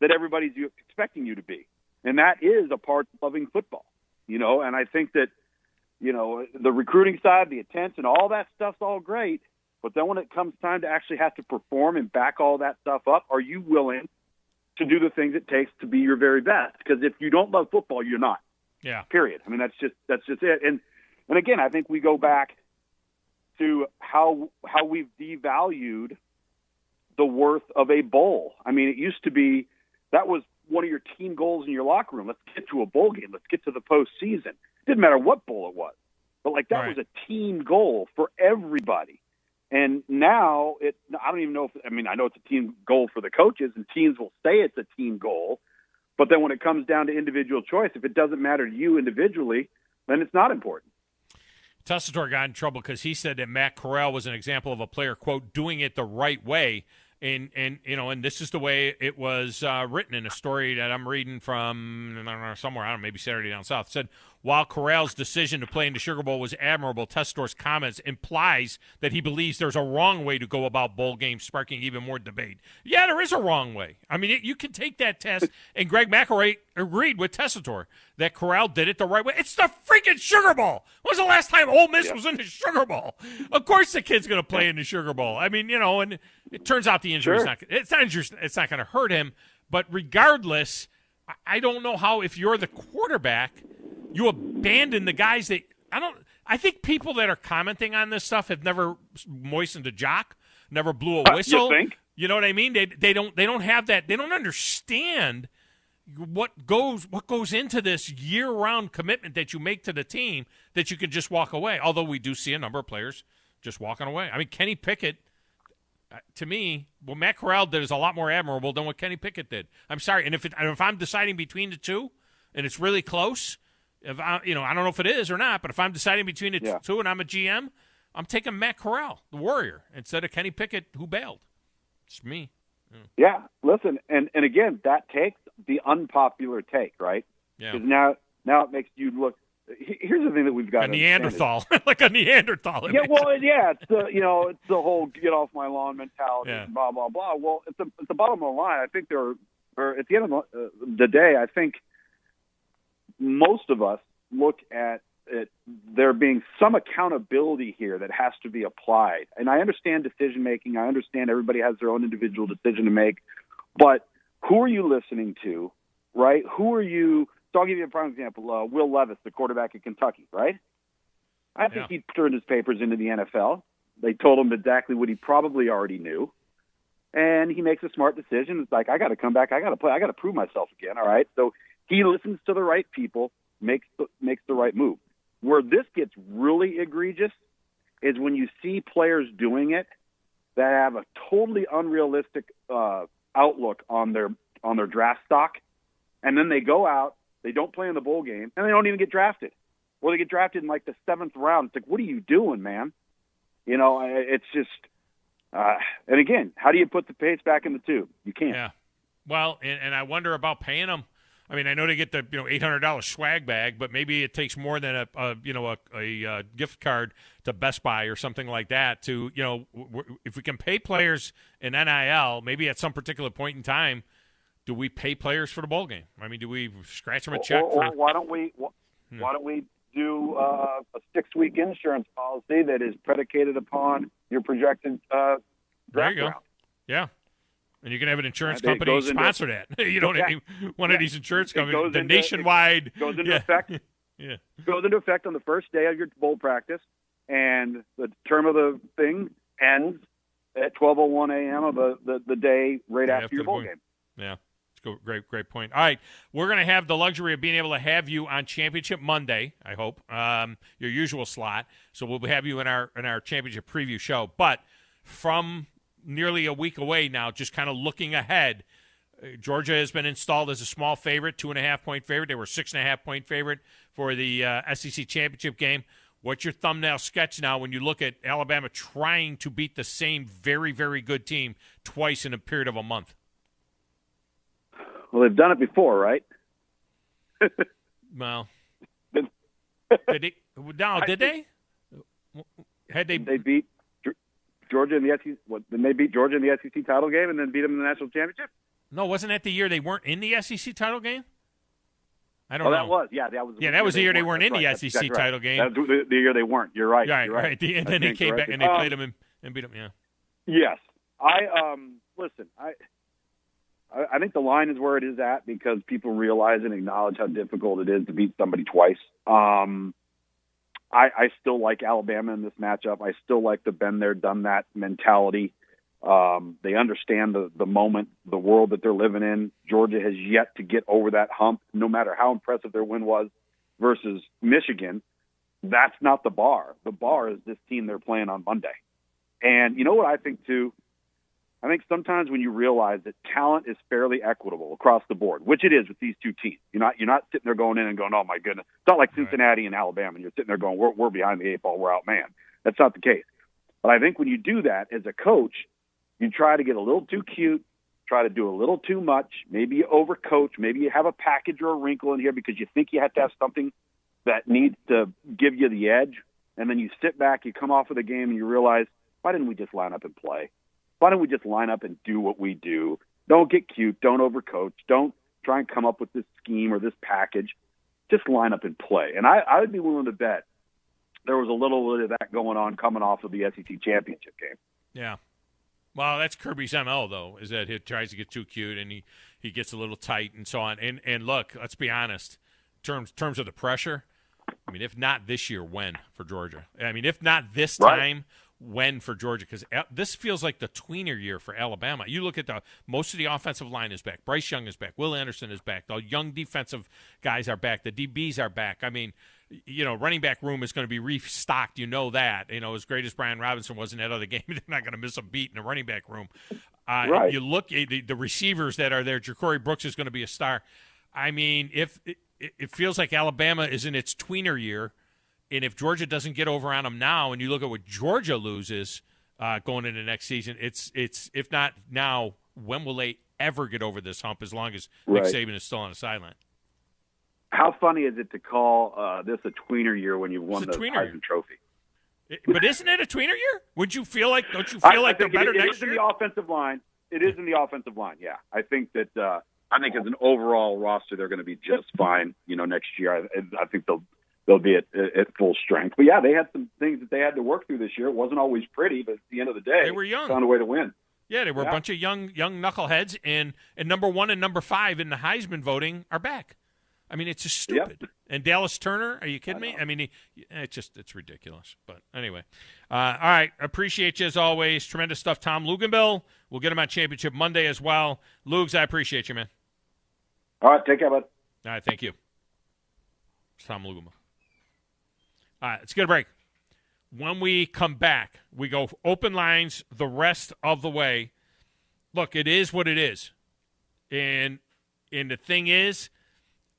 that everybody's expecting you to be. And that is a part of loving football, and I think that, the recruiting side, the attention, all that stuff's all great, but then when it comes time to actually have to perform and back all that stuff up, are you willing to do the things it takes to be your very best? Because if you don't love football, you're not. Yeah. Period. I mean, that's just it. And again, I think we go back to how we've devalued the worth of a bowl. I mean, it used to be that was one of your team goals in your locker room. Let's get to a bowl game. Let's get to the postseason. It didn't matter what bowl it was, but that was a team goal for everybody. And now I don't even know I know it's a team goal for the coaches, and teams will say it's a team goal. But then when it comes down to individual choice, if it doesn't matter to you individually, then it's not important. Tessitore got in trouble because he said that Matt Corral was an example of a player, quote, doing it the right way. And this is the way it was written in a story that I'm reading from somewhere, I don't know, maybe Saturday Down South. It said, while Corral's decision to play in the Sugar Bowl was admirable, Tessitore's comments implies that he believes there's a wrong way to go about bowl games, sparking even more debate. Yeah, there is a wrong way. I mean, you can take that test, and Greg McElroy agreed with Tessitore that Corral did it the right way. It's the freaking Sugar Bowl. When was the last time Ole Miss was in the Sugar Bowl? Of course the kid's going to play in the Sugar Bowl. I mean, and it turns out the injury's it's not going to hurt him. But regardless, I don't know how, if you're the quarterback, you abandon the guys that I think people that are commenting on this stuff have never moistened a jock, never blew a whistle. You think? You know what I mean? They don't have that. They don't understand what goes into this year-round commitment that you make to the team that you can just walk away. Although we do see a number of players just walking away. I mean, Kenny Pickett, to me, what Matt Corral did is a lot more admirable than what Kenny Pickett did. I'm sorry, and if I'm deciding between the two, and it's really close, if I don't know if it is or not, but if I'm deciding between the two and I'm a GM, I'm taking Matt Corral, the Warrior, instead of Kenny Pickett, who bailed. It's me. Yeah, listen, and again, that takes the unpopular take, right? Yeah. Because now it makes you look. Here's the thing that we've got. A Neanderthal, like a Neanderthal. Yeah, well, it's the whole get off my lawn mentality, and blah blah blah. Well, at the bottom of the line, I think at the end of the day, I think most of us look at there being some accountability here that has to be applied. And I understand decision-making. I understand everybody has their own individual decision to make. But who are you listening to, right? Who are you – so I'll give you a prime example. Will Levis, the quarterback at Kentucky, right? I think he turned his papers into the NFL. They told him exactly what he probably already knew. And he makes a smart decision. It's like, I got to come back. I got to play. I got to prove myself again, all right? So he listens to the right people, makes the right move. Where this gets really egregious is when you see players doing it that have a totally unrealistic outlook on their draft stock, and then they go out, they don't play in the bowl game, and they don't even get drafted. Or they get drafted in like the 7th round. It's like, what are you doing, man? You know, it's just and again, how do you put the pace back in the tube? You can't. Yeah. Well, and I wonder about paying them. I mean, I know they get the $800 swag bag, but maybe it takes more than a gift card to Best Buy or something like that. To if we can pay players in NIL, maybe at some particular point in time, do we pay players for the bowl game? I mean, do we scratch them a check? Or why don't we do a 6-week insurance policy that is predicated upon your projected draft there you go. round? Yeah. And you can have an insurance company sponsor that. One of these insurance companies, the nationwide. Goes into effect. Yeah. Goes into effect on the first day of your bowl practice, and the term of the thing ends at 12:01 a.m. of the day right after your bowl game. Yeah. Great point. All right, we're going to have the luxury of being able to have you on Championship Monday, I hope, your usual slot. So we'll have you in our championship preview show. But from nearly a week away now, just kind of looking ahead, Georgia has been installed as a small favorite, 2.5-point favorite. They were 6.5-point favorite for the SEC championship game. What's your thumbnail sketch now when you look at Alabama trying to beat the same very, very good team twice in a period of a month? Well, they've done it before, right? Well, did they? They beat Georgia in the SEC. Then they beat Georgia in the SEC title game, and then beat them in the national championship. No, wasn't that the year they weren't in the SEC title game? I don't know. That was that was the year they weren't in the SEC title game. That was the year they weren't. You're right. Right. And then they came back and they played them and beat them. Yeah. Yes, listen. I think the line is where it is at because people realize and acknowledge how difficult it is to beat somebody twice. I still like Alabama in this matchup. I still like the been there, done that mentality. They understand the moment, the world that they're living in. Georgia has yet to get over that hump, no matter how impressive their win was versus Michigan. That's not the bar. The bar is this team they're playing on Monday. And you know what I think, too? I think sometimes when you realize that talent is fairly equitable across the board, which it is with these two teams, you're not sitting there going in and going, oh my goodness. It's not like Cincinnati and Alabama. And you're sitting there going, we're behind the 8 ball, we're outmanned. That's not the case. But I think when you do that as a coach, you try to get a little too cute, try to do a little too much. Maybe you overcoach. Maybe you have a package or a wrinkle in here because you think you have to have something that needs to give you the edge. And then you sit back, you come off of the game, and you realize, why didn't we just line up and play? Why don't we just line up and do what we do? Don't get cute. Don't overcoach. Don't try and come up with this scheme or this package. Just line up and play. And I would be willing to bet there was a little bit of that going on coming off of the SEC championship game. Yeah. Well, that's Kirby's MO, though, is that he tries to get too cute and he gets a little tight and so on. And look, let's be honest, in terms of the pressure, I mean, if not this year, when for Georgia? I mean, if not this time, when for Georgia? Because this feels like the tweener year for Alabama. You look at most of the offensive line is back. Bryce Young is back. Will Anderson is back. The young defensive guys are back. The DBs are back. I mean, running back room is going to be restocked. You know that. As great as Brian Robinson was in that other game, they're not going to miss a beat in the running back room. You look at the receivers that are there. Ja'Cory Brooks is going to be a star. I mean, if it feels like Alabama is in its tweener year, and if Georgia doesn't get over on them now, and you look at what Georgia loses going into next season, it's if not now, when will they ever get over this hump as long as Nick Saban is still on the sideline? How funny is it to call this a tweener year when you've won the Heisman Trophy? But isn't it a tweener year? Don't you feel like they're better next year? It is in the offensive line. It is in the offensive line, yeah. I think that as an overall roster, they're going to be just fine, next year. I think they'll be at full strength. But yeah, they had some things that they had to work through this year. It wasn't always pretty, but at the end of the day, they were young. Found a way to win. Yeah, they were a bunch of young knuckleheads, and number 1 and number 5 in the Heisman voting are back. I mean, it's just stupid. Yep. And Dallas Turner, are you kidding me? I mean, it's ridiculous. But anyway, all right. Appreciate you as always. Tremendous stuff, Tom. Luginbill, we'll get him on Championship Monday as well. Lugs, I appreciate you, man. All right, take care, bud. All right, thank you. It's Tom Luginbill. All right, let's get a break. When we come back, we go open lines the rest of the way. Look, it is what it is. And the thing is,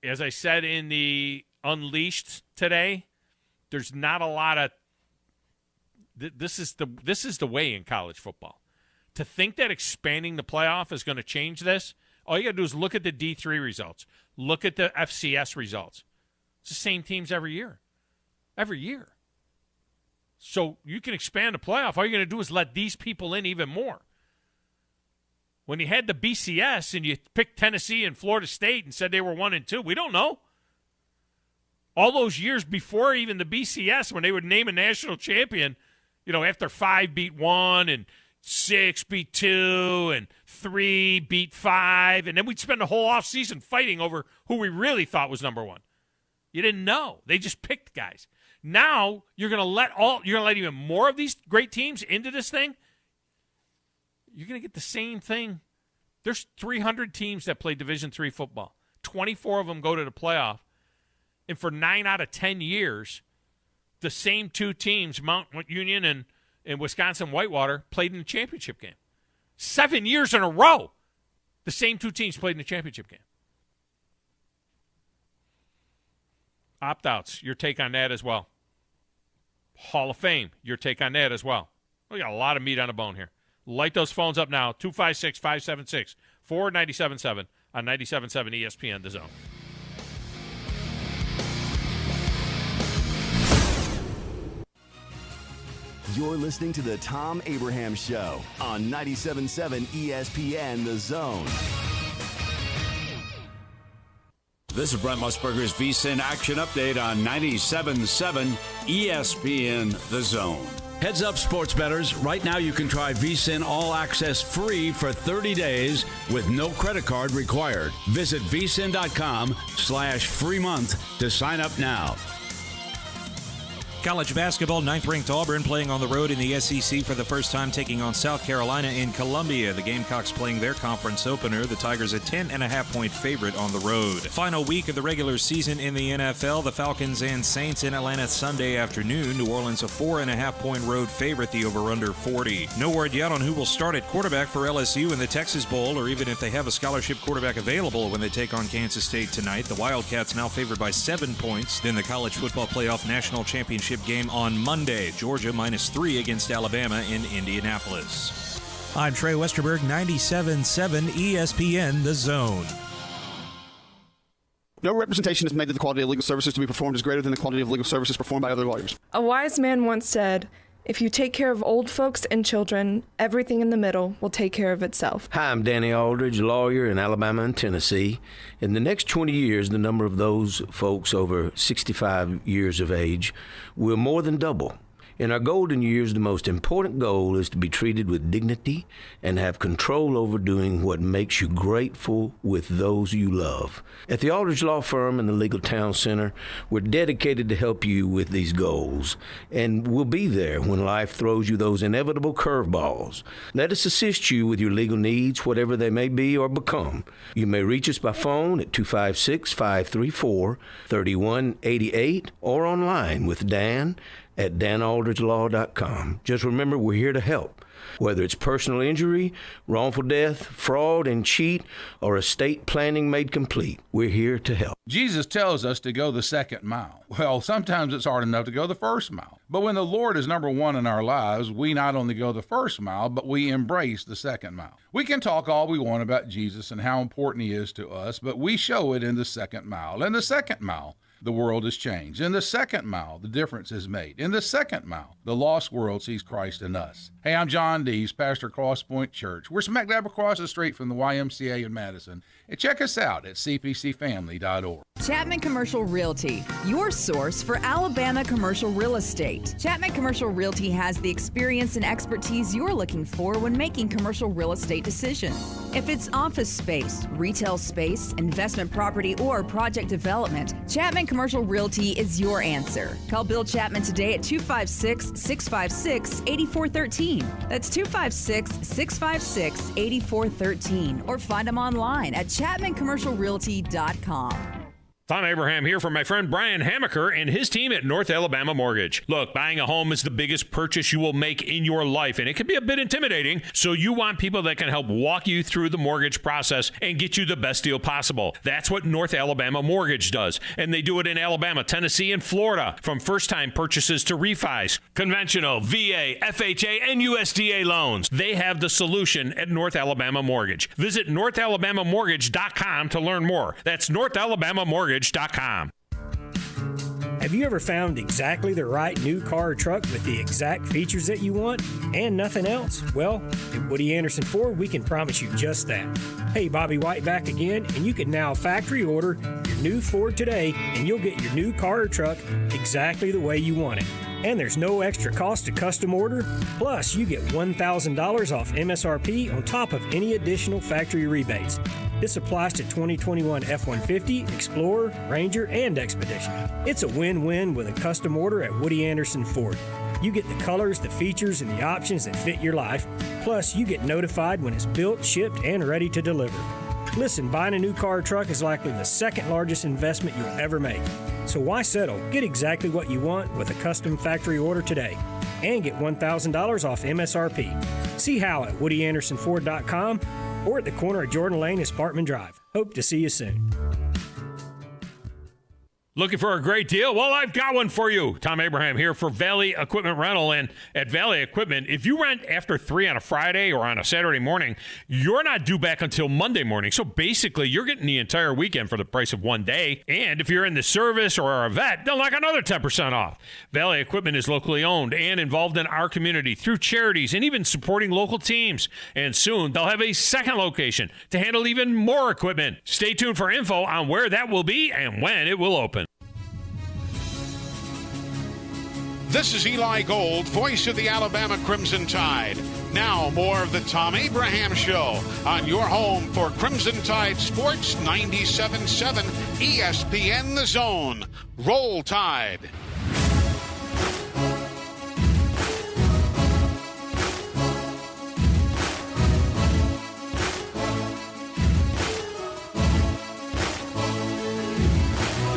as I said in the Unleashed today, there's not a lot of this is the way in college football. To think that expanding the playoff is going to change this, all you got to do is look at the D3 results. Look at the FCS results. It's the same teams every year. Every year. So you can expand the playoff. All you're going to do is let these people in even more. When you had the BCS and you picked Tennessee and Florida State and said they were 1 and 2, we don't know. All those years before even the BCS, when they would name a national champion, after 5 beat 1 and 6 beat 2 and 3 beat 5, and then we'd spend the whole offseason fighting over who we really thought was number 1. You didn't know. They just picked guys. Now you're going to let even more of these great teams into this thing. You're going to get the same thing. There's 300 teams that play Division III football. 24 of them go to the playoff. And for 9 out of 10 years, the same 2 teams, Mount Union and Wisconsin Whitewater, played in the championship game. 7 years in a row, the same 2 teams played in the championship game. Opt-outs, your take on that as well. Hall of Fame, your take on that as well. We got a lot of meat on the bone here. Light those phones up now, 256-576-4977 on 97.7 ESPN, The Zone. You're listening to the Thom Abraham Show on 97.7 ESPN, The Zone. This is Brent Musburger's VSiN Action Update on 97.7 ESPN, The Zone. Heads up, sports bettors. Right now you can try VSiN All Access free for 30 days with no credit card required. Visit vsin.com/free month to sign up now. College basketball, 9th-ranked Auburn playing on the road in the SEC for the first time, taking on South Carolina in Columbia. The Gamecocks playing their conference opener. The Tigers a 10.5-point favorite on the road. Final week of the regular season in the NFL. The Falcons and Saints in Atlanta Sunday afternoon. New Orleans a 4.5-point road favorite, the over-under 40. No word yet on who will start at quarterback for LSU in the Texas Bowl, or even if they have a scholarship quarterback available when they take on Kansas State tonight. The Wildcats now favored by 7 points. Then the College Football Playoff National Championship game on Monday. Georgia -3 against Alabama in Indianapolis. I'm Trey Westerberg, 97.7 ESPN, The Zone. No representation is made that the quality of legal services to be performed is greater than the quality of legal services performed by other lawyers. A wise man once said, "If you take care of old folks and children, everything in the middle will take care of itself." Hi, I'm Danny Aldridge, lawyer in Alabama and Tennessee. In the next 20 years, the number of those folks over 65 years of age will more than double. In our golden years, the most important goal is to be treated with dignity and have control over doing what makes you grateful with those you love. At the Aldridge Law Firm and the Legal Town Center, we're dedicated to help you with these goals, and we'll be there when life throws you those inevitable curveballs. Let us assist you with your legal needs, whatever they may be or become. You may reach us by phone at 256-534-3188 or online with Dan at danaldridgelaw.com. Just remember, we're here to help. Whether it's personal injury, wrongful death, fraud and cheat, or estate planning made complete, we're here to help. Jesus tells us to go the second mile. Well, sometimes it's hard enough to go the first mile. But when the Lord is number one in our lives, we not only go the first mile, but we embrace the second mile. We can talk all we want about Jesus and how important he is to us, but we show it in the second mile. And the second mile, the world is changed. In the second mile, the difference is made. In the second mile, the lost world sees Christ in us. Hey, I'm John Dees, pastor at Cross Point Church. We're smack dab across the street from the YMCA in Madison. And check us out at cpcfamily.org. Chapman Commercial Realty, your source for Alabama commercial real estate. Chapman Commercial Realty has the experience and expertise you're looking for when making commercial real estate decisions. If it's office space, retail space, investment property, or project development, Chapman Commercial Realty is your answer. Call Bill Chapman today at 256-656-8413. That's 256-656-8413. Or find them online at chapmancommercialrealty.com. Thom Abraham here from my friend Brian Hamaker and his team at North Alabama Mortgage. Look, buying a home is the biggest purchase you will make in your life, and it can be a bit intimidating, so you want people that can help walk you through the mortgage process and get you the best deal possible. That's what North Alabama Mortgage does, and they do it in Alabama, Tennessee, and Florida, from first-time purchases to refis, conventional, VA, FHA, and USDA loans. They have the solution at North Alabama Mortgage. Visit NorthAlabamaMortgage.com to learn more. That's NorthAlabamaMortgage.com. Have you ever found exactly the right new car or truck with the exact features that you want and nothing else? Well, at Woody Anderson Ford, we can promise you just that. Hey, Bobby White back again, and you can now factory order your new Ford today, and you'll get your new car or truck exactly the way you want it. And there's no extra cost to custom order. Plus, you get $1,000 off MSRP on top of any additional factory rebates. This applies to 2021 F-150, Explorer, Ranger, and Expedition. It's a win-win with a custom order at Woody Anderson Ford. You get the colors, the features, and the options that fit your life. Plus, you get notified when it's built, shipped, and ready to deliver. Listen, buying a new car or truck is likely the second largest investment you'll ever make. So why settle? Get exactly what you want with a custom factory order today. And get $1,000 off MSRP. See how at WoodyAndersonFord.com or at the corner of Jordan Lane and Sparkman Drive. Hope to see you soon. Looking for a great deal? Well, I've got one for you. Thom Abraham here for Valley Equipment Rental. And at Valley Equipment, if you rent after 3 on a Friday or on a Saturday morning, you're not due back until Monday morning. So basically, you're getting the entire weekend for the price of one day. And if you're in the service or are a vet, they'll knock another 10% off. Valley Equipment is locally owned and involved in our community through charities and even supporting local teams. And soon, they'll have a second location to handle even more equipment. Stay tuned for info on where that will be and when it will open. This is Eli Gold, voice of the Alabama Crimson Tide. Now more of the Thom Abraham Show on your home for Crimson Tide Sports 97.7 ESPN The Zone. Roll Tide.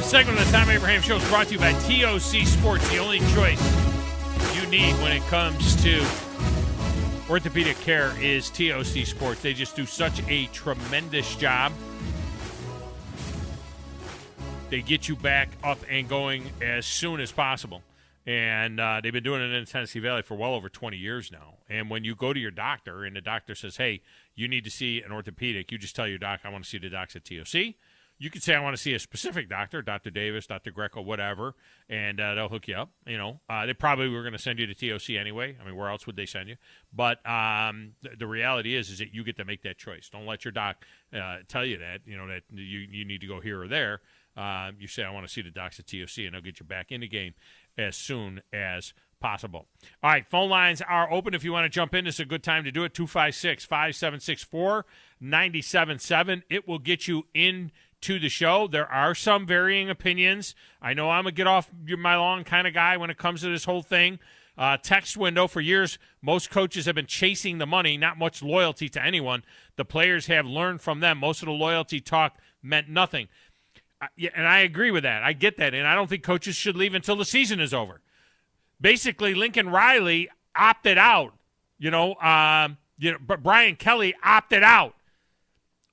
Segment of the Thom Abraham Show is brought to you by TOC Sports, the only choice you need when it comes to orthopedic care is TOC Sports. They just do such a tremendous job. They get you back up and going as soon as possible. And they've been doing it in Tennessee Valley for well over 20 years now. And when you go to your doctor and the doctor says, hey, you need to see an orthopedic, you just tell your doc, I want to see the docs at TOC. You could say, I want to see a specific doctor, Dr. Davis, Dr. Greco, whatever, and they'll hook you up. You know, they probably were going to send you to TOC anyway. I mean, where else would they send you? But the reality is that you get to make that choice. Don't let your doc tell you that, you know, that you need to go here or there. You say, I want to see the docs at TOC, and they'll get you back in the game as soon as possible. All right, phone lines are open if you want to jump in. This is a good time to do it. 256-5764-977. It will get you in to the show. There are some varying opinions. I know I'm a get off my lawn kind of guy when it comes to this whole thing. Text window, for years, most coaches have been chasing the money, not much loyalty to anyone. The players have learned from them. Most of the loyalty talk meant nothing. And I agree with that. I get that. And I don't think coaches should leave until the season is over. Basically, Lincoln Riley opted out. But Brian Kelly opted out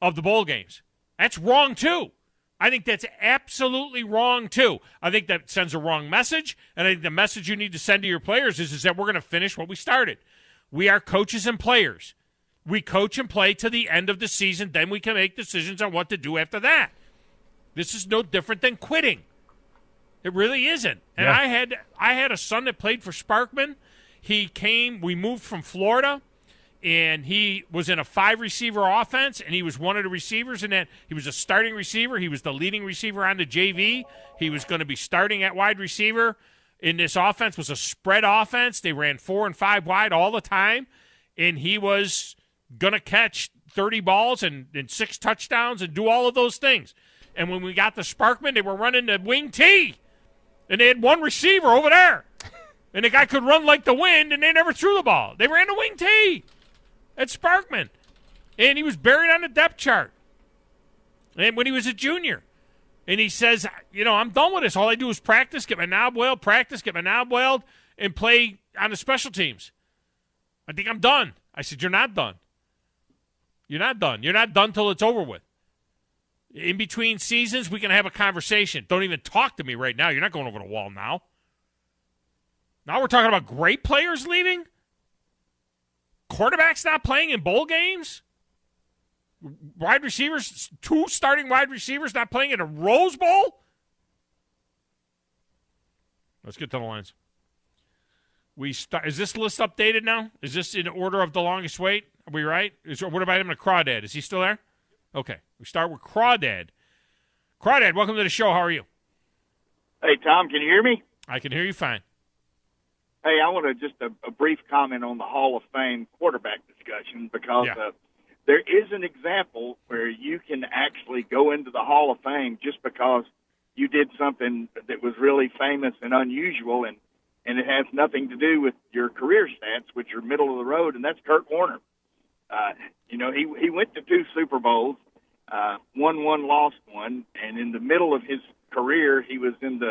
of the bowl games. That's wrong, too. I think that's absolutely wrong, too. I think that sends a wrong message, and I think the message you need to send to your players is that we're going to finish what we started. We are coaches and players. We coach and play to the end of the season, then we can make decisions on what to do after that. This is no different than quitting. It really isn't. And I had a son that played for Sparkman. We moved from Florida, and he was in a 5-receiver offense, and he was one of the receivers in that. He was a starting receiver. He was the leading receiver on the JV. He was going to be starting at wide receiver. In this offense was a spread offense. They ran 4 and 5 wide all the time, and he was going to catch 30 balls and 6 touchdowns and do all of those things. And when we got the Sparkman, they were running the wing T, and they had one receiver over there. And the guy could run like the wind, and they never threw the ball. They ran the wing T at Sparkman. And he was buried on the depth chart. And when he was a junior. And he says, I'm done with this. All I do is practice, get my knob weld, and play on the special teams. I think I'm done. I said, you're not done. You're not done. You're not done till it's over with. In between seasons, we can have a conversation. Don't even talk to me right now. You're not going over the wall now. Now we're talking about great players leaving? Quarterbacks not playing in bowl games? Wide receivers, 2 starting wide receivers not playing in a Rose Bowl? Let's get to the lines. Is this list updated now? Is this in order of the longest wait? Are we right? What about him to Crawdad? Is he still there? Okay. We start with Crawdad. Crawdad, welcome to the show. How are you? Hey, Tom, can you hear me? I can hear you fine. Hey, I want to just a brief comment on the Hall of Fame quarterback discussion because there is an example where you can actually go into the Hall of Fame just because you did something that was really famous and unusual, and it has nothing to do with your career stats, which are middle of the road, and that's Kurt Warner. He went to 2 Super Bowls, won 1, lost 1, and in the middle of his career, he was in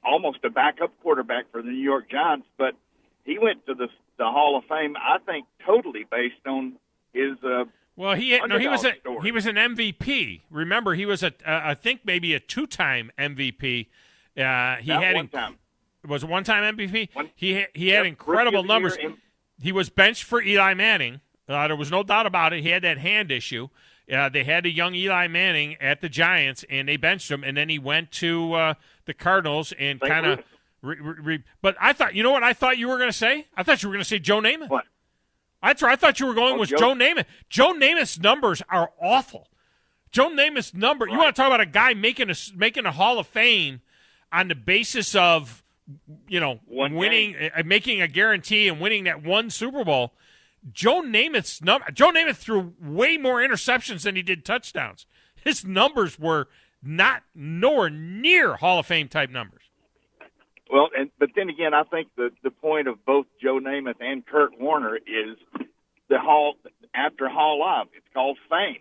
almost a backup quarterback for the New York Giants, but he went to the Hall of Fame, I think, totally based on his he was an MVP. Remember, he was I think maybe a 2-time MVP. One time. It was a 1-time MVP. He had incredible numbers. He was benched for Eli Manning. There was no doubt about it. He had that hand issue. They had a young Eli Manning at the Giants, and they benched him, and then he went to the Cardinals and kind of but I thought, what I thought you were going to say? I thought you were going to say Joe Namath. What? That's where I thought you were going was Joe Namath. Joe Namath's numbers are awful. Joe Namath's number, you want to talk about a guy making a Hall of Fame on the basis of, winning, making a guarantee and winning that 1 Super Bowl. Joe Namath threw way more interceptions than he did touchdowns. His numbers were nowhere near Hall of Fame type numbers. Well, but then again, I think the point of both Joe Namath and Kurt Warner is the Hall after Hall of. It's called fame.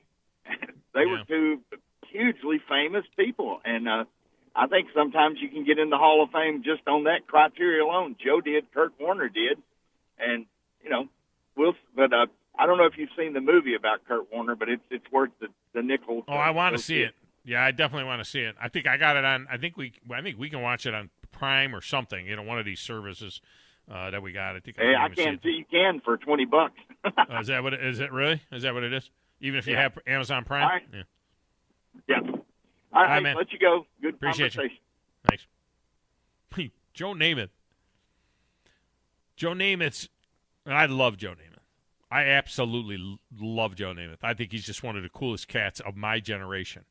They were 2 hugely famous people, and I think sometimes you can get in the Hall of Fame just on that criteria alone. Joe did, Kurt Warner did, and But I don't know if you've seen the movie about Kurt Warner, but it's worth the nickel. I want to see it. Yeah, I definitely want to see it. I think I got it on. I think we can watch it on Prime or something. One of these services that we got. I think. You can for $20. Is that what? Is it really? Is that what it is? Even if you have Amazon Prime. All right. Yeah. All right, man. Let you go. Good Appreciate conversation. You. Thanks. Joe Namath. Joe Namath's. I love Joe Namath. I absolutely love Joe Namath. I think he's just one of the coolest cats of my generation.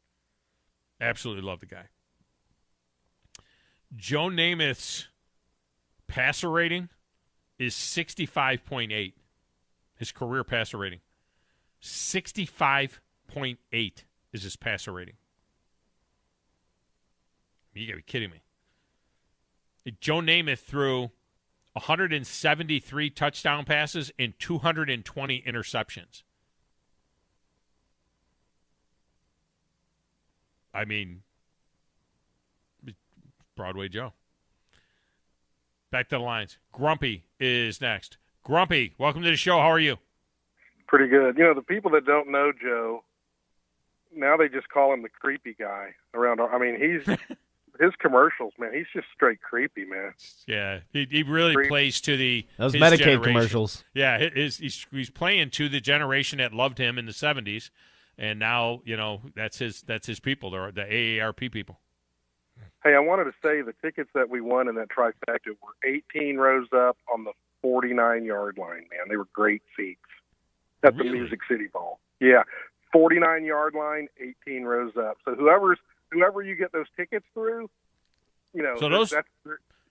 Absolutely love the guy. Joe Namath's passer rating is 65.8. His career passer rating. 65.8 is his passer rating. You got to be kidding me. Joe Namath threw 173 touchdown passes and 220 interceptions. I mean, Broadway Joe. Back to the lines. Grumpy is next. Grumpy, welcome to the show. How are you? Pretty good. The people that don't know Joe, now they just call him the creepy guy around. He's his commercials, man. He's just straight creepy, man. Yeah, he really plays to those Medicaid generation. Commercials. Yeah, he's playing to the generation that loved him in the 70s, and now that's his people. They're the AARP people. Hey, I wanted to say the tickets that we won in that trifecta were 18 rows up on the 49-yard line, man. They were great seats at the Music City Bowl. Yeah, 49-yard line, 18 rows up. So whoever you get those tickets through, So those,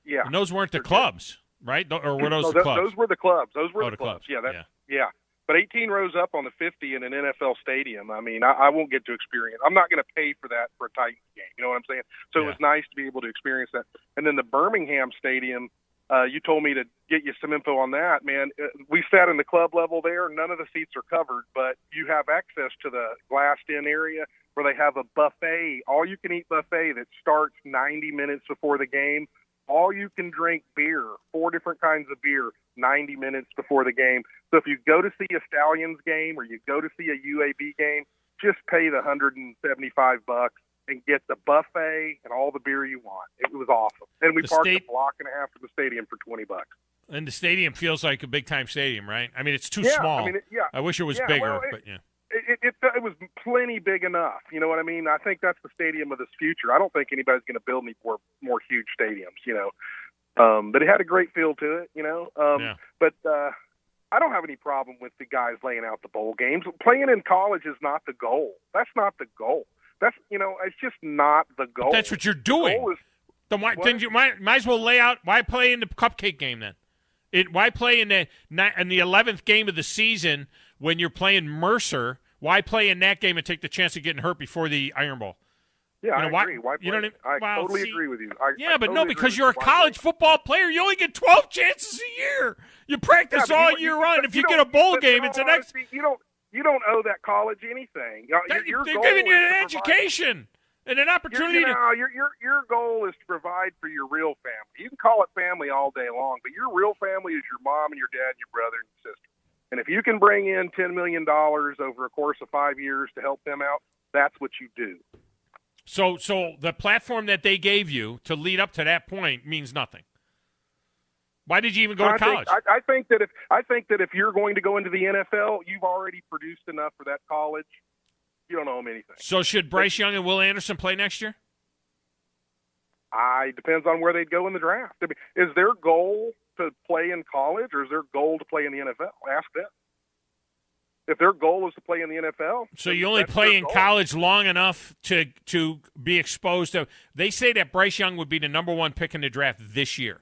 yeah. And those weren't the clubs, right? Or were those the clubs? Those were the clubs. Those were the clubs. Yeah, yeah. But 18 rows up on the 50 in an NFL stadium, I mean, I won't get to experience. I'm not going to pay for that for a Titans game. You know what I'm saying? So it was nice to be able to experience that. And then the Birmingham Stadium, you told me to get you some info on that, man. We sat in the club level there. None of the seats are covered, but you have access to the glassed-in area where they have a buffet, all-you-can-eat buffet that starts 90 minutes before the game. All-you-can-drink beer, 4 different kinds of beer, 90 minutes before the game. So if you go to see a Stallions game or you go to see a UAB game, just pay the $175 and get the buffet and all the beer you want. It was awesome. And we parked a block and a half from the stadium for $20. And the stadium feels like a big-time stadium, right? I mean, it's too small. I mean, I wish it was bigger, but yeah. It was plenty big enough. You know what I mean? I think that's the stadium of this future. I don't think anybody's going to build any more huge stadiums, But it had a great feel to it, But I don't have any problem with the guys laying out the bowl games. Playing in college is not the goal. That's not the goal. That's it's just not the goal. But that's what you're doing. Then you might as well lay out. Why play in the cupcake game then? Why play in the 11th game of the season when you're playing Mercer? Why play in that game and take the chance of getting hurt before the Iron Bowl? Yeah, I agree. Why play? You know what I mean? Totally agree with you. Because you're a college football player, you only get 12 chances a year. You practice all year round. If you get a bowl game, it's the next. You don't owe that college anything. They're giving you an education and an opportunity. Your goal is to provide for your real family. You can call it family all day long, but your real family is your mom and your dad and your brother and your sister. And if you can bring in $10 million over a course of 5 years to help them out, that's what you do. So the platform that they gave you to lead up to that point means nothing. Why did you even go to college? I think that if you're going to go into the NFL, you've already produced enough for that college. You don't owe them anything. So should Bryce Young and Will Anderson play next year? It depends on where they'd go in the draft. I mean, is their goal to play in college, or is their goal to play in the NFL? Ask them. If their goal is to play in the NFL, so you only play in college long enough to be exposed to. They say that Bryce Young would be the number 1 pick in the draft this year.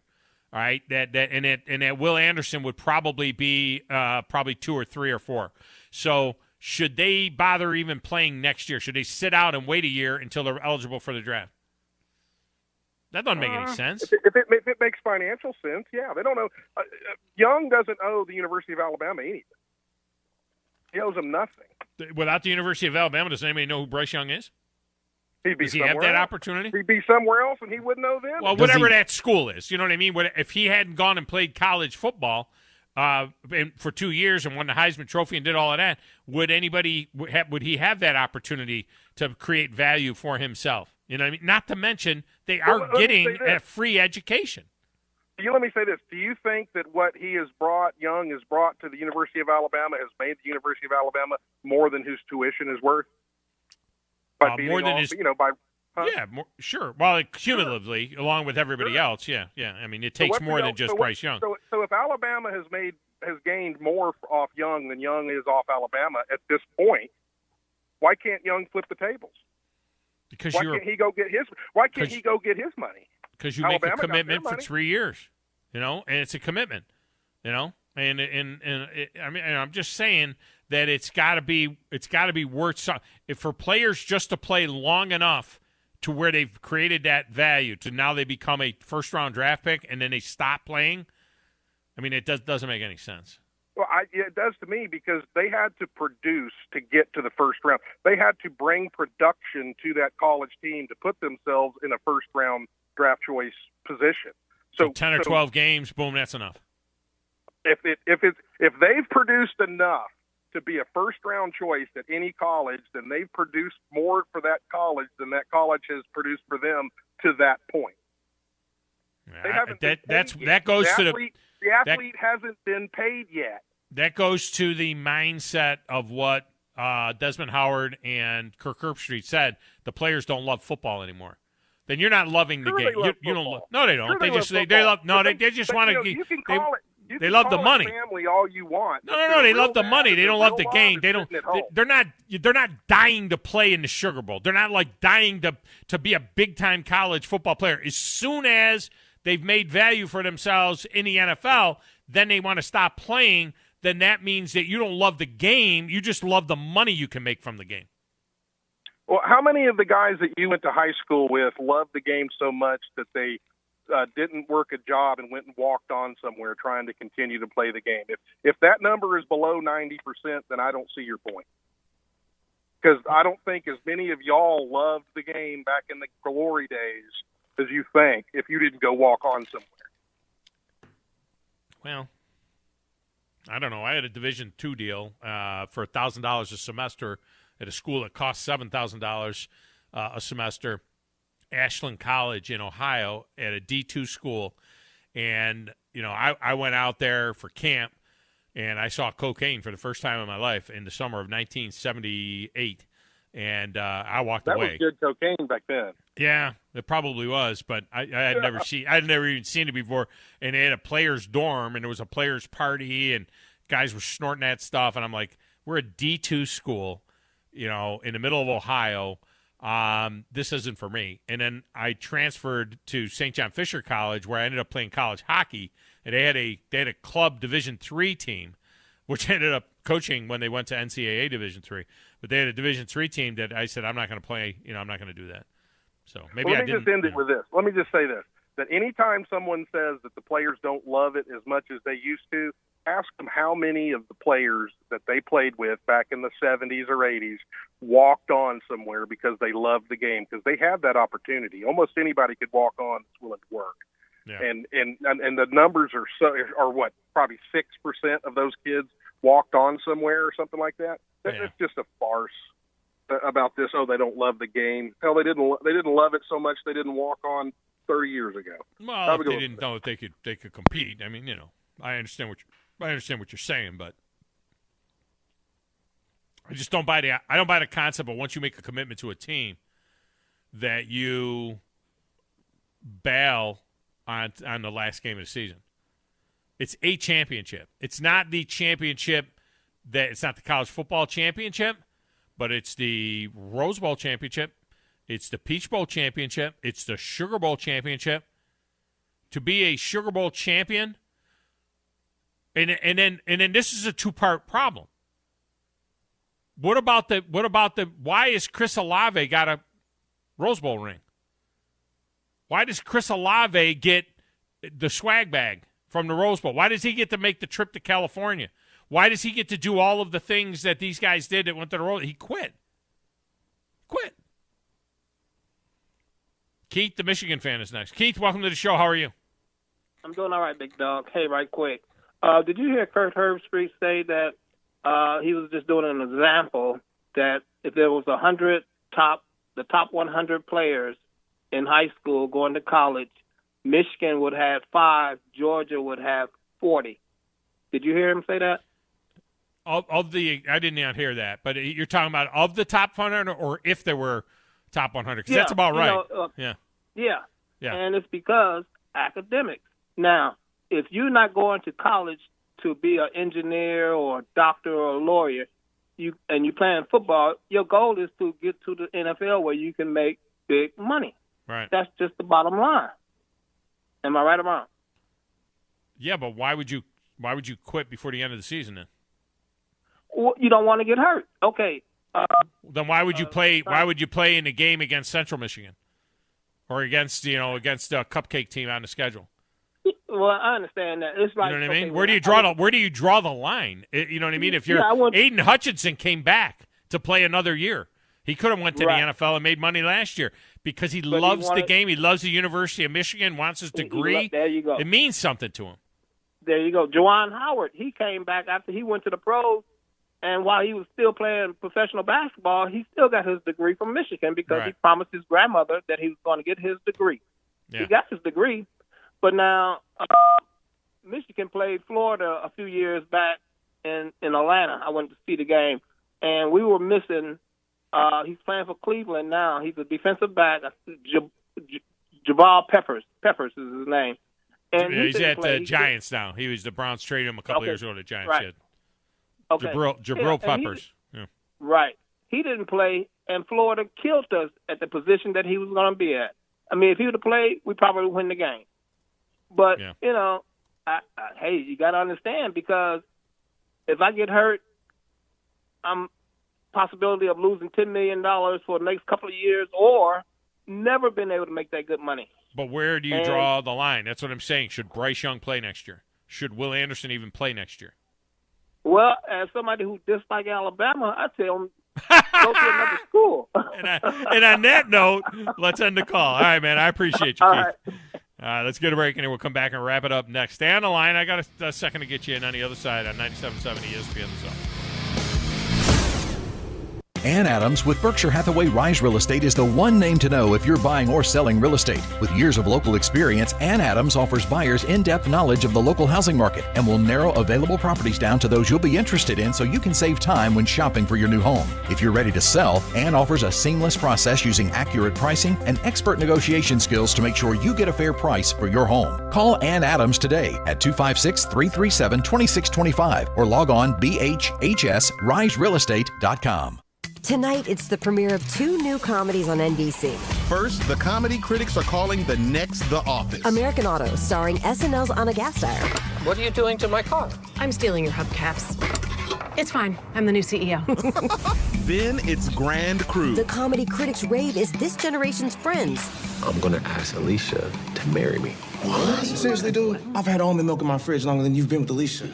All right, that Will Anderson would probably be probably 2 or 3 or 4. So should they bother even playing next year? Should they sit out and wait a year until they're eligible for the draft? That doesn't make any sense. If it makes financial sense, yeah. They don't know. Young doesn't owe the University of Alabama anything. He owes them nothing. Without the University of Alabama, does anybody know who Bryce Young is? Does he have that opportunity? He'd be somewhere else, and he wouldn't know them. Well, whatever that school is, you know what I mean? If he hadn't gone and played college football for 2 years and won the Heisman Trophy and did all of that, would he have that opportunity to create value for himself? You know what I mean? Not to mention they are getting a free education. Let me say this. Do you think that what Young has brought to the University of Alabama has made the University of Alabama more than his tuition is worth? More than his, yeah, sure. Well, cumulatively, along with everybody else, yeah. I mean, it takes more than just Bryce Young. So if Alabama has gained more off Young than Young is off Alabama at this point, why can't Young flip the tables? Because why can't he go get his? Why can't he go get his money? Because you make a commitment for 3 years, and it's a commitment, and I'm just saying that it's got to be worth something. If for players just to play long enough to where they've created that value to now they become a first-round draft pick and then they stop playing, I mean, it doesn't make any sense. Well, it does to me because they had to produce to get to the first round. They had to bring production to that college team to put themselves in a first-round draft choice position. So 10 or 12 games, boom, that's enough. If they've produced enough to be a first-round choice at any college, then they've produced more for that college than that college has produced for them to that point. They haven't that goes to the athlete hasn't been paid yet. That goes to the mindset of what Desmond Howard and Kirk Herbstreit said. The players don't love football anymore. then you're not loving the game. You don't love. No, they don't. Sure they just they love. No, they just want to. You can call it. They love the money. Family all you want. No. They love the money. They don't love the game. They don't. They're not dying to play in the Sugar Bowl. They're not like dying to be a big time college football player. As soon as they've made value for themselves in the NFL, then they want to stop playing. Then that means that you don't love the game. You just love the money you can make from the game. Well, how many of the guys that you went to high school with loved the game so much that they didn't work a job and went and walked on somewhere trying to continue to play the game? If that number is below 90%, then I don't see your point. Because I don't think as many of y'all loved the game back in the glory days as you think if you didn't go walk on somewhere. Well, I don't know. I had a Division II deal for $1,000 a semester at a school that cost $7,000 a semester, Ashland College in Ohio, at a D2 school. And, I went out there for camp, and I saw cocaine for the first time in my life in the summer of 1978. And I walked away. That was good cocaine back then. Yeah, it probably was, but I had never even seen it before. And they had a players' dorm, and there was a players' party, and guys were snorting that stuff. And I'm like, we're a D2 school, in the middle of Ohio. This isn't for me. And then I transferred to St. John Fisher College, where I ended up playing college hockey. And they had a club Division III team, which I ended up coaching when they went to NCAA Division III. But they had a Division III team that I said, I'm not going to play. I'm not going to do that. So maybe Let me just end it with this. Let me just say this, that anytime someone says that the players don't love it as much as they used to, ask them how many of the players that they played with back in the 70s or 80s walked on somewhere because they loved the game, because they had that opportunity. Almost anybody could walk on that's willing to work. Yeah. And the numbers are what, probably 6% of those kids walked on somewhere or something like that. Yeah. It's just a farce about this. Oh, they don't love the game. Hell, they didn't love it so much they didn't walk on 30 years ago. Well, if they didn't know that they could compete. I mean, I understand what you're saying, but I just don't buy the concept of once you make a commitment to a team that you bail on the last game of the season. It's a championship. It's not the championship it's not the college football championship, but it's the Rose Bowl championship. It's the Peach Bowl championship. It's the Sugar Bowl championship. To be a Sugar Bowl champion, and then this is a two-part problem. What about the why is Chris Olave got a Rose Bowl ring? Why does Chris Olave get the swag bag from the Rose Bowl? Why does he get to make the trip to California? Why does he get to do all of the things that these guys did that went to the Rose Bowl? He quit. Keith, the Michigan fan, is next. Keith, welcome to the show. How are you? I'm doing all right, big dog. Hey, right quick. Did you hear Kurt Herbstreit say that he was just doing an example that if there was the top 100 players in high school going to college, Michigan would have 5, Georgia would have 40. Did you hear him say that? I did not hear that, but you're talking about of the top 100 or if there were top 100? Because that's about right. Yeah. And it's because academics. Now, if you're not going to college to be an engineer or a doctor or a lawyer, you're playing football, your goal is to get to the NFL where you can make big money. Right. That's just the bottom line. Am I right or wrong? Yeah, but why would you quit before the end of the season then? Well, you don't want to get hurt. Okay. Then why would you play? Why would you play in the game against Central Michigan, or against a cupcake team on the schedule? Well, I understand that. It's like, you know what I mean. Where do you draw the line? You know what I mean. If Aiden Hutchinson came back to play another year, he could have went to the NFL and made money last year because he loves the game. He loves the University of Michigan. Wants his degree. There you go. It means something to him. There you go. Juwan Howard. He came back after he went to the pros. And while he was still playing professional basketball, he still got his degree from Michigan because he promised his grandmother that he was going to get his degree. Yeah. He got his degree. But now Michigan played Florida a few years back in Atlanta. I went to see the game. And we were missing he's playing for Cleveland now. He's a defensive back, Javal Peppers. Peppers is his name. And he's at the Giants now. He was the Browns traded him a couple years ago to the Giants. Right. Okay. Jabril Peppers. Right. He didn't play, and Florida killed us at the position that he was going to be at. I mean, if he would have played, we probably would win the game. But, you know, hey, you got to understand, because if I get hurt, I'm possibility of losing $10 million for the next couple of years, or never been able to make that good money. But where do you draw the line? That's what I'm saying. Should Bryce Young play next year? Should Will Anderson even play next year? Well, as somebody who dislikes Alabama, I tell him, go to another school. And on that note, let's end the call. All right, man. I appreciate you, Keith. Right. Let's get a break, and then we'll come back and wrap it up next. Stay on the line. I got a second to get you in on the other side on 97.7 ESPN The Zone. Ann Adams with Berkshire Hathaway Rise Real Estate is the one name to know if you're buying or selling real estate. With years of local experience, Ann Adams offers buyers in-depth knowledge of the local housing market and will narrow available properties down to those you'll be interested in so you can save time when shopping for your new home. If you're ready to sell, Ann offers a seamless process using accurate pricing and expert negotiation skills to make sure you get a fair price for your home. Call Ann Adams today at 256-337-2625 or log on bhhsriserealestate.com. Tonight, it's the premiere of 2 new comedies on NBC. First, the comedy critics are calling the next The Office. American Auto, starring SNL's Anna Gasteyer. What are you doing to my car? I'm stealing your hubcaps. It's fine. I'm the new CEO. Then it's Grand Crew. The comedy critics rave is this generation's Friends. I'm going to ask Alicia to marry me. What? Seriously, dude? I've had almond milk in my fridge longer than you've been with Alicia.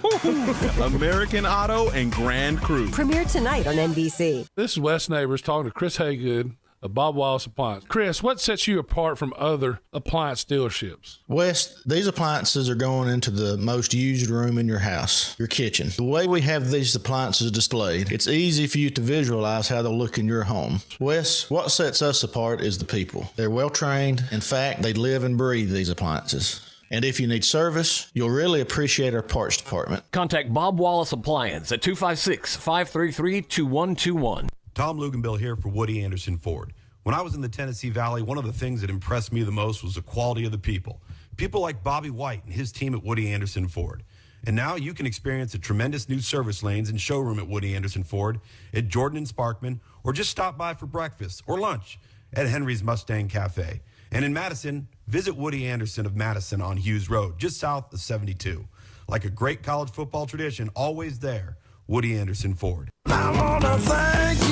American Auto and Grand Crew. Premiere tonight on NBC. This is Wes Neighbors talking to Chris Haygood of Bob Wallace Appliance. Chris, what sets you apart from other appliance dealerships? Wes, these appliances are going into the most used room in your house, your kitchen. The way we have these appliances displayed, it's easy for you to visualize how they'll look in your home. Wes, what sets us apart is the people. They're well trained. In fact, they live and breathe these appliances. And if you need service, you'll really appreciate our parts department. Contact Bob Wallace Appliance at 256-533-2121. Tom Luginbill here for Woody Anderson Ford. When I was in the Tennessee Valley, one of the things that impressed me the most was the quality of the people. People like Bobby White and his team at Woody Anderson Ford. And now you can experience the tremendous new service lanes and showroom at Woody Anderson Ford, at Jordan and Sparkman, or just stop by for breakfast or lunch at Henry's Mustang Cafe. And in Madison, visit Woody Anderson of Madison on Hughes Road, just south of 72. Like a great college football tradition, always there, Woody Anderson Ford. I wanna thank you.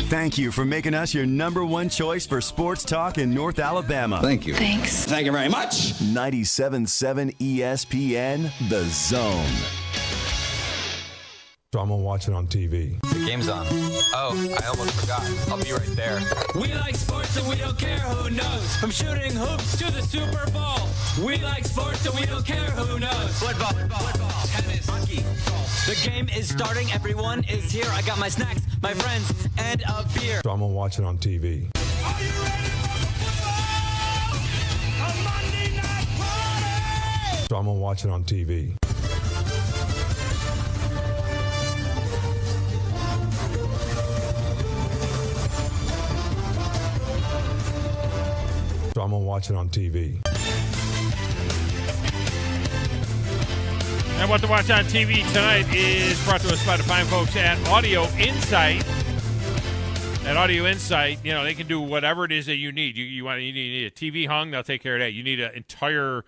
Thank you for making us your number one choice for sports talk in North Alabama. Thank you. Thanks. Thank you very much. 97.7 ESPN, The Zone. So I'm going to watch it on TV. The game's on. Oh, I almost forgot. I'll be right there. We like sports and we don't care who knows. From shooting hoops to the Super Bowl. We like sports and we don't care who knows. Football, tennis, hockey, golf. The game is starting. Everyone is here. I got my snacks, my friends, and a beer. So I'm going to watch it on TV. Are you ready for football? A Monday night party! So I'm going to watch it on TV. So I'm going to watch it on TV. And what to watch on TV tonight is brought to us by the fine folks at Audio Insight. At Audio Insight, you know, they can do whatever it is that you need. You need a TV hung, they'll take care of that. You need an entire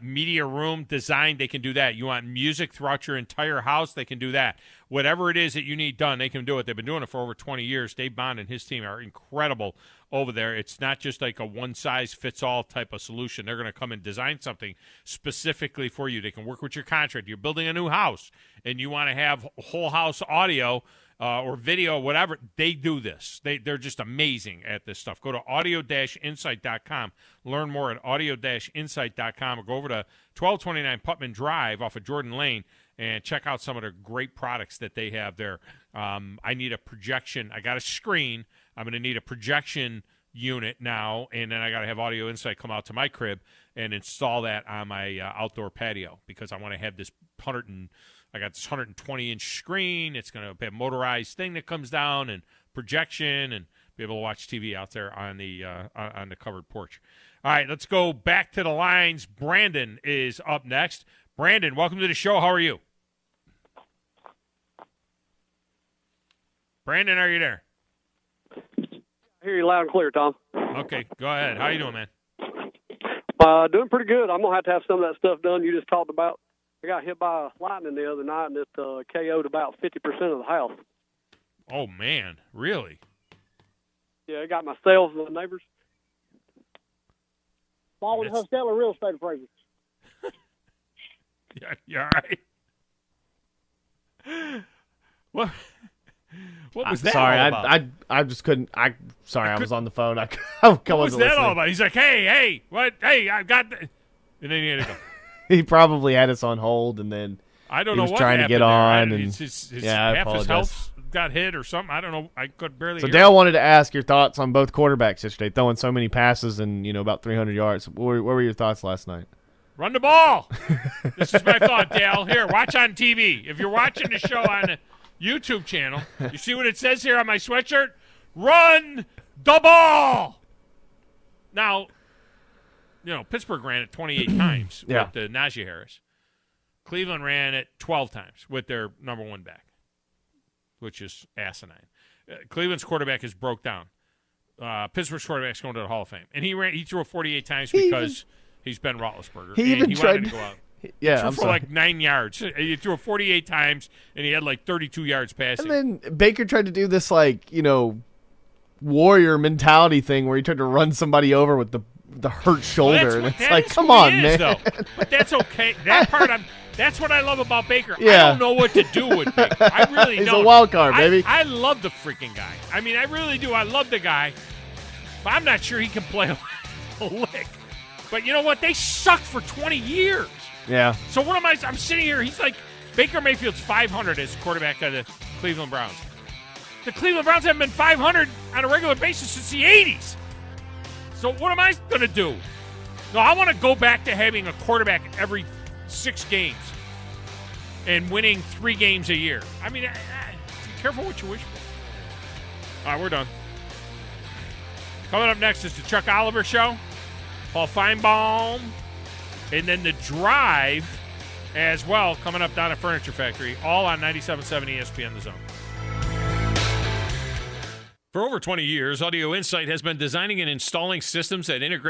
media room designed, they can do that. You want music throughout your entire house, they can do that. Whatever it is that you need done, they can do it. They've been doing it for over 20 years. Dave Bond and his team are incredible over there. It's not just like a one-size-fits-all type of solution. They're going to come and design something specifically for you. They can work with your contract. You're building a new house, and you want to have whole house audio or video, whatever. They do this. They're just amazing at this stuff. Go to audio-insight.com. Learn more at audio-insight.com, or go over to 1229 Putman Drive off of Jordan Lane and check out some of the great products that they have there. I need a projection. I got a screen. I'm going to need a projection unit now, and then I got to have Audio Insight come out to my crib and install that on my outdoor patio, because I want to have this I got this 120-inch screen. It's going to have a motorized thing that comes down and projection, and be able to watch TV out there on the covered porch. All right, let's go back to the lines. Brandon is up next. Brandon, welcome to the show. How are you? Brandon, are you there? I hear you loud and clear, Tom. Okay, go ahead. How you doing, man? Doing pretty good. I'm going to have some of that stuff done you just talked about. I got hit by lightning the other night, and it KO'd about 50% of the house. Oh, man. Really? Yeah, I got my sales and the neighbors. Baldwin Hostella real estate appraisers. Yeah, you all right? What was that sorry, all about? I just couldn't. I was on the phone. What was that all about? He's like, hey, what? Hey, I got the... And then he had to go. He probably had us on hold, and then I don't he know was what trying to get happened on. there. And half his health got hit or something. I don't know. I could barely So hear Dale him. wanted to ask your thoughts on both quarterbacks yesterday, throwing so many passes and about 300 yards. What were your thoughts last night? Run the ball. This is my thought, Dale. Here, watch on TV. If you're watching the show on the YouTube channel, you see what it says here on my sweatshirt? Run the ball. Now, Pittsburgh ran it 28 times with Najee Harris. Cleveland ran it 12 times with their number one back, which is asinine. Cleveland's quarterback is broke down. Pittsburgh's quarterback's going to the Hall of Fame. And he threw it 48 times because he's Ben Roethlisberger. He wanted to go out. Yeah, he threw for like 9 yards. He threw it 48 times, and he had like 32 yards passing. And then Baker tried to do this warrior mentality thing where he tried to run somebody over with the hurt shoulder. Well, and it's like, come on, man. Though. But that's okay. That part, that's what I love about Baker. Yeah. I don't know what to do with Baker. I really don't. He's a wild card, baby. I love the freaking guy. I mean, I really do. I love the guy. But I'm not sure he can play a lick. But you know what? They sucked for 20 years. Yeah. So what am I? I'm sitting here. He's like, Baker Mayfield's 500 as quarterback of the Cleveland Browns. The Cleveland Browns haven't been 500 on a regular basis since the 80s. So what am I going to do? No, I want to go back to having a quarterback every 6 games and winning 3 games a year. I mean, be careful what you wish for. All right, we're done. Coming up next is the Chuck Oliver Show, Paul Feinbaum, and then the Drive as well, coming up down at Furniture Factory, all on 97.7 ESPN The Zone. For over 20 years, Audio Insight has been designing and installing systems that integrate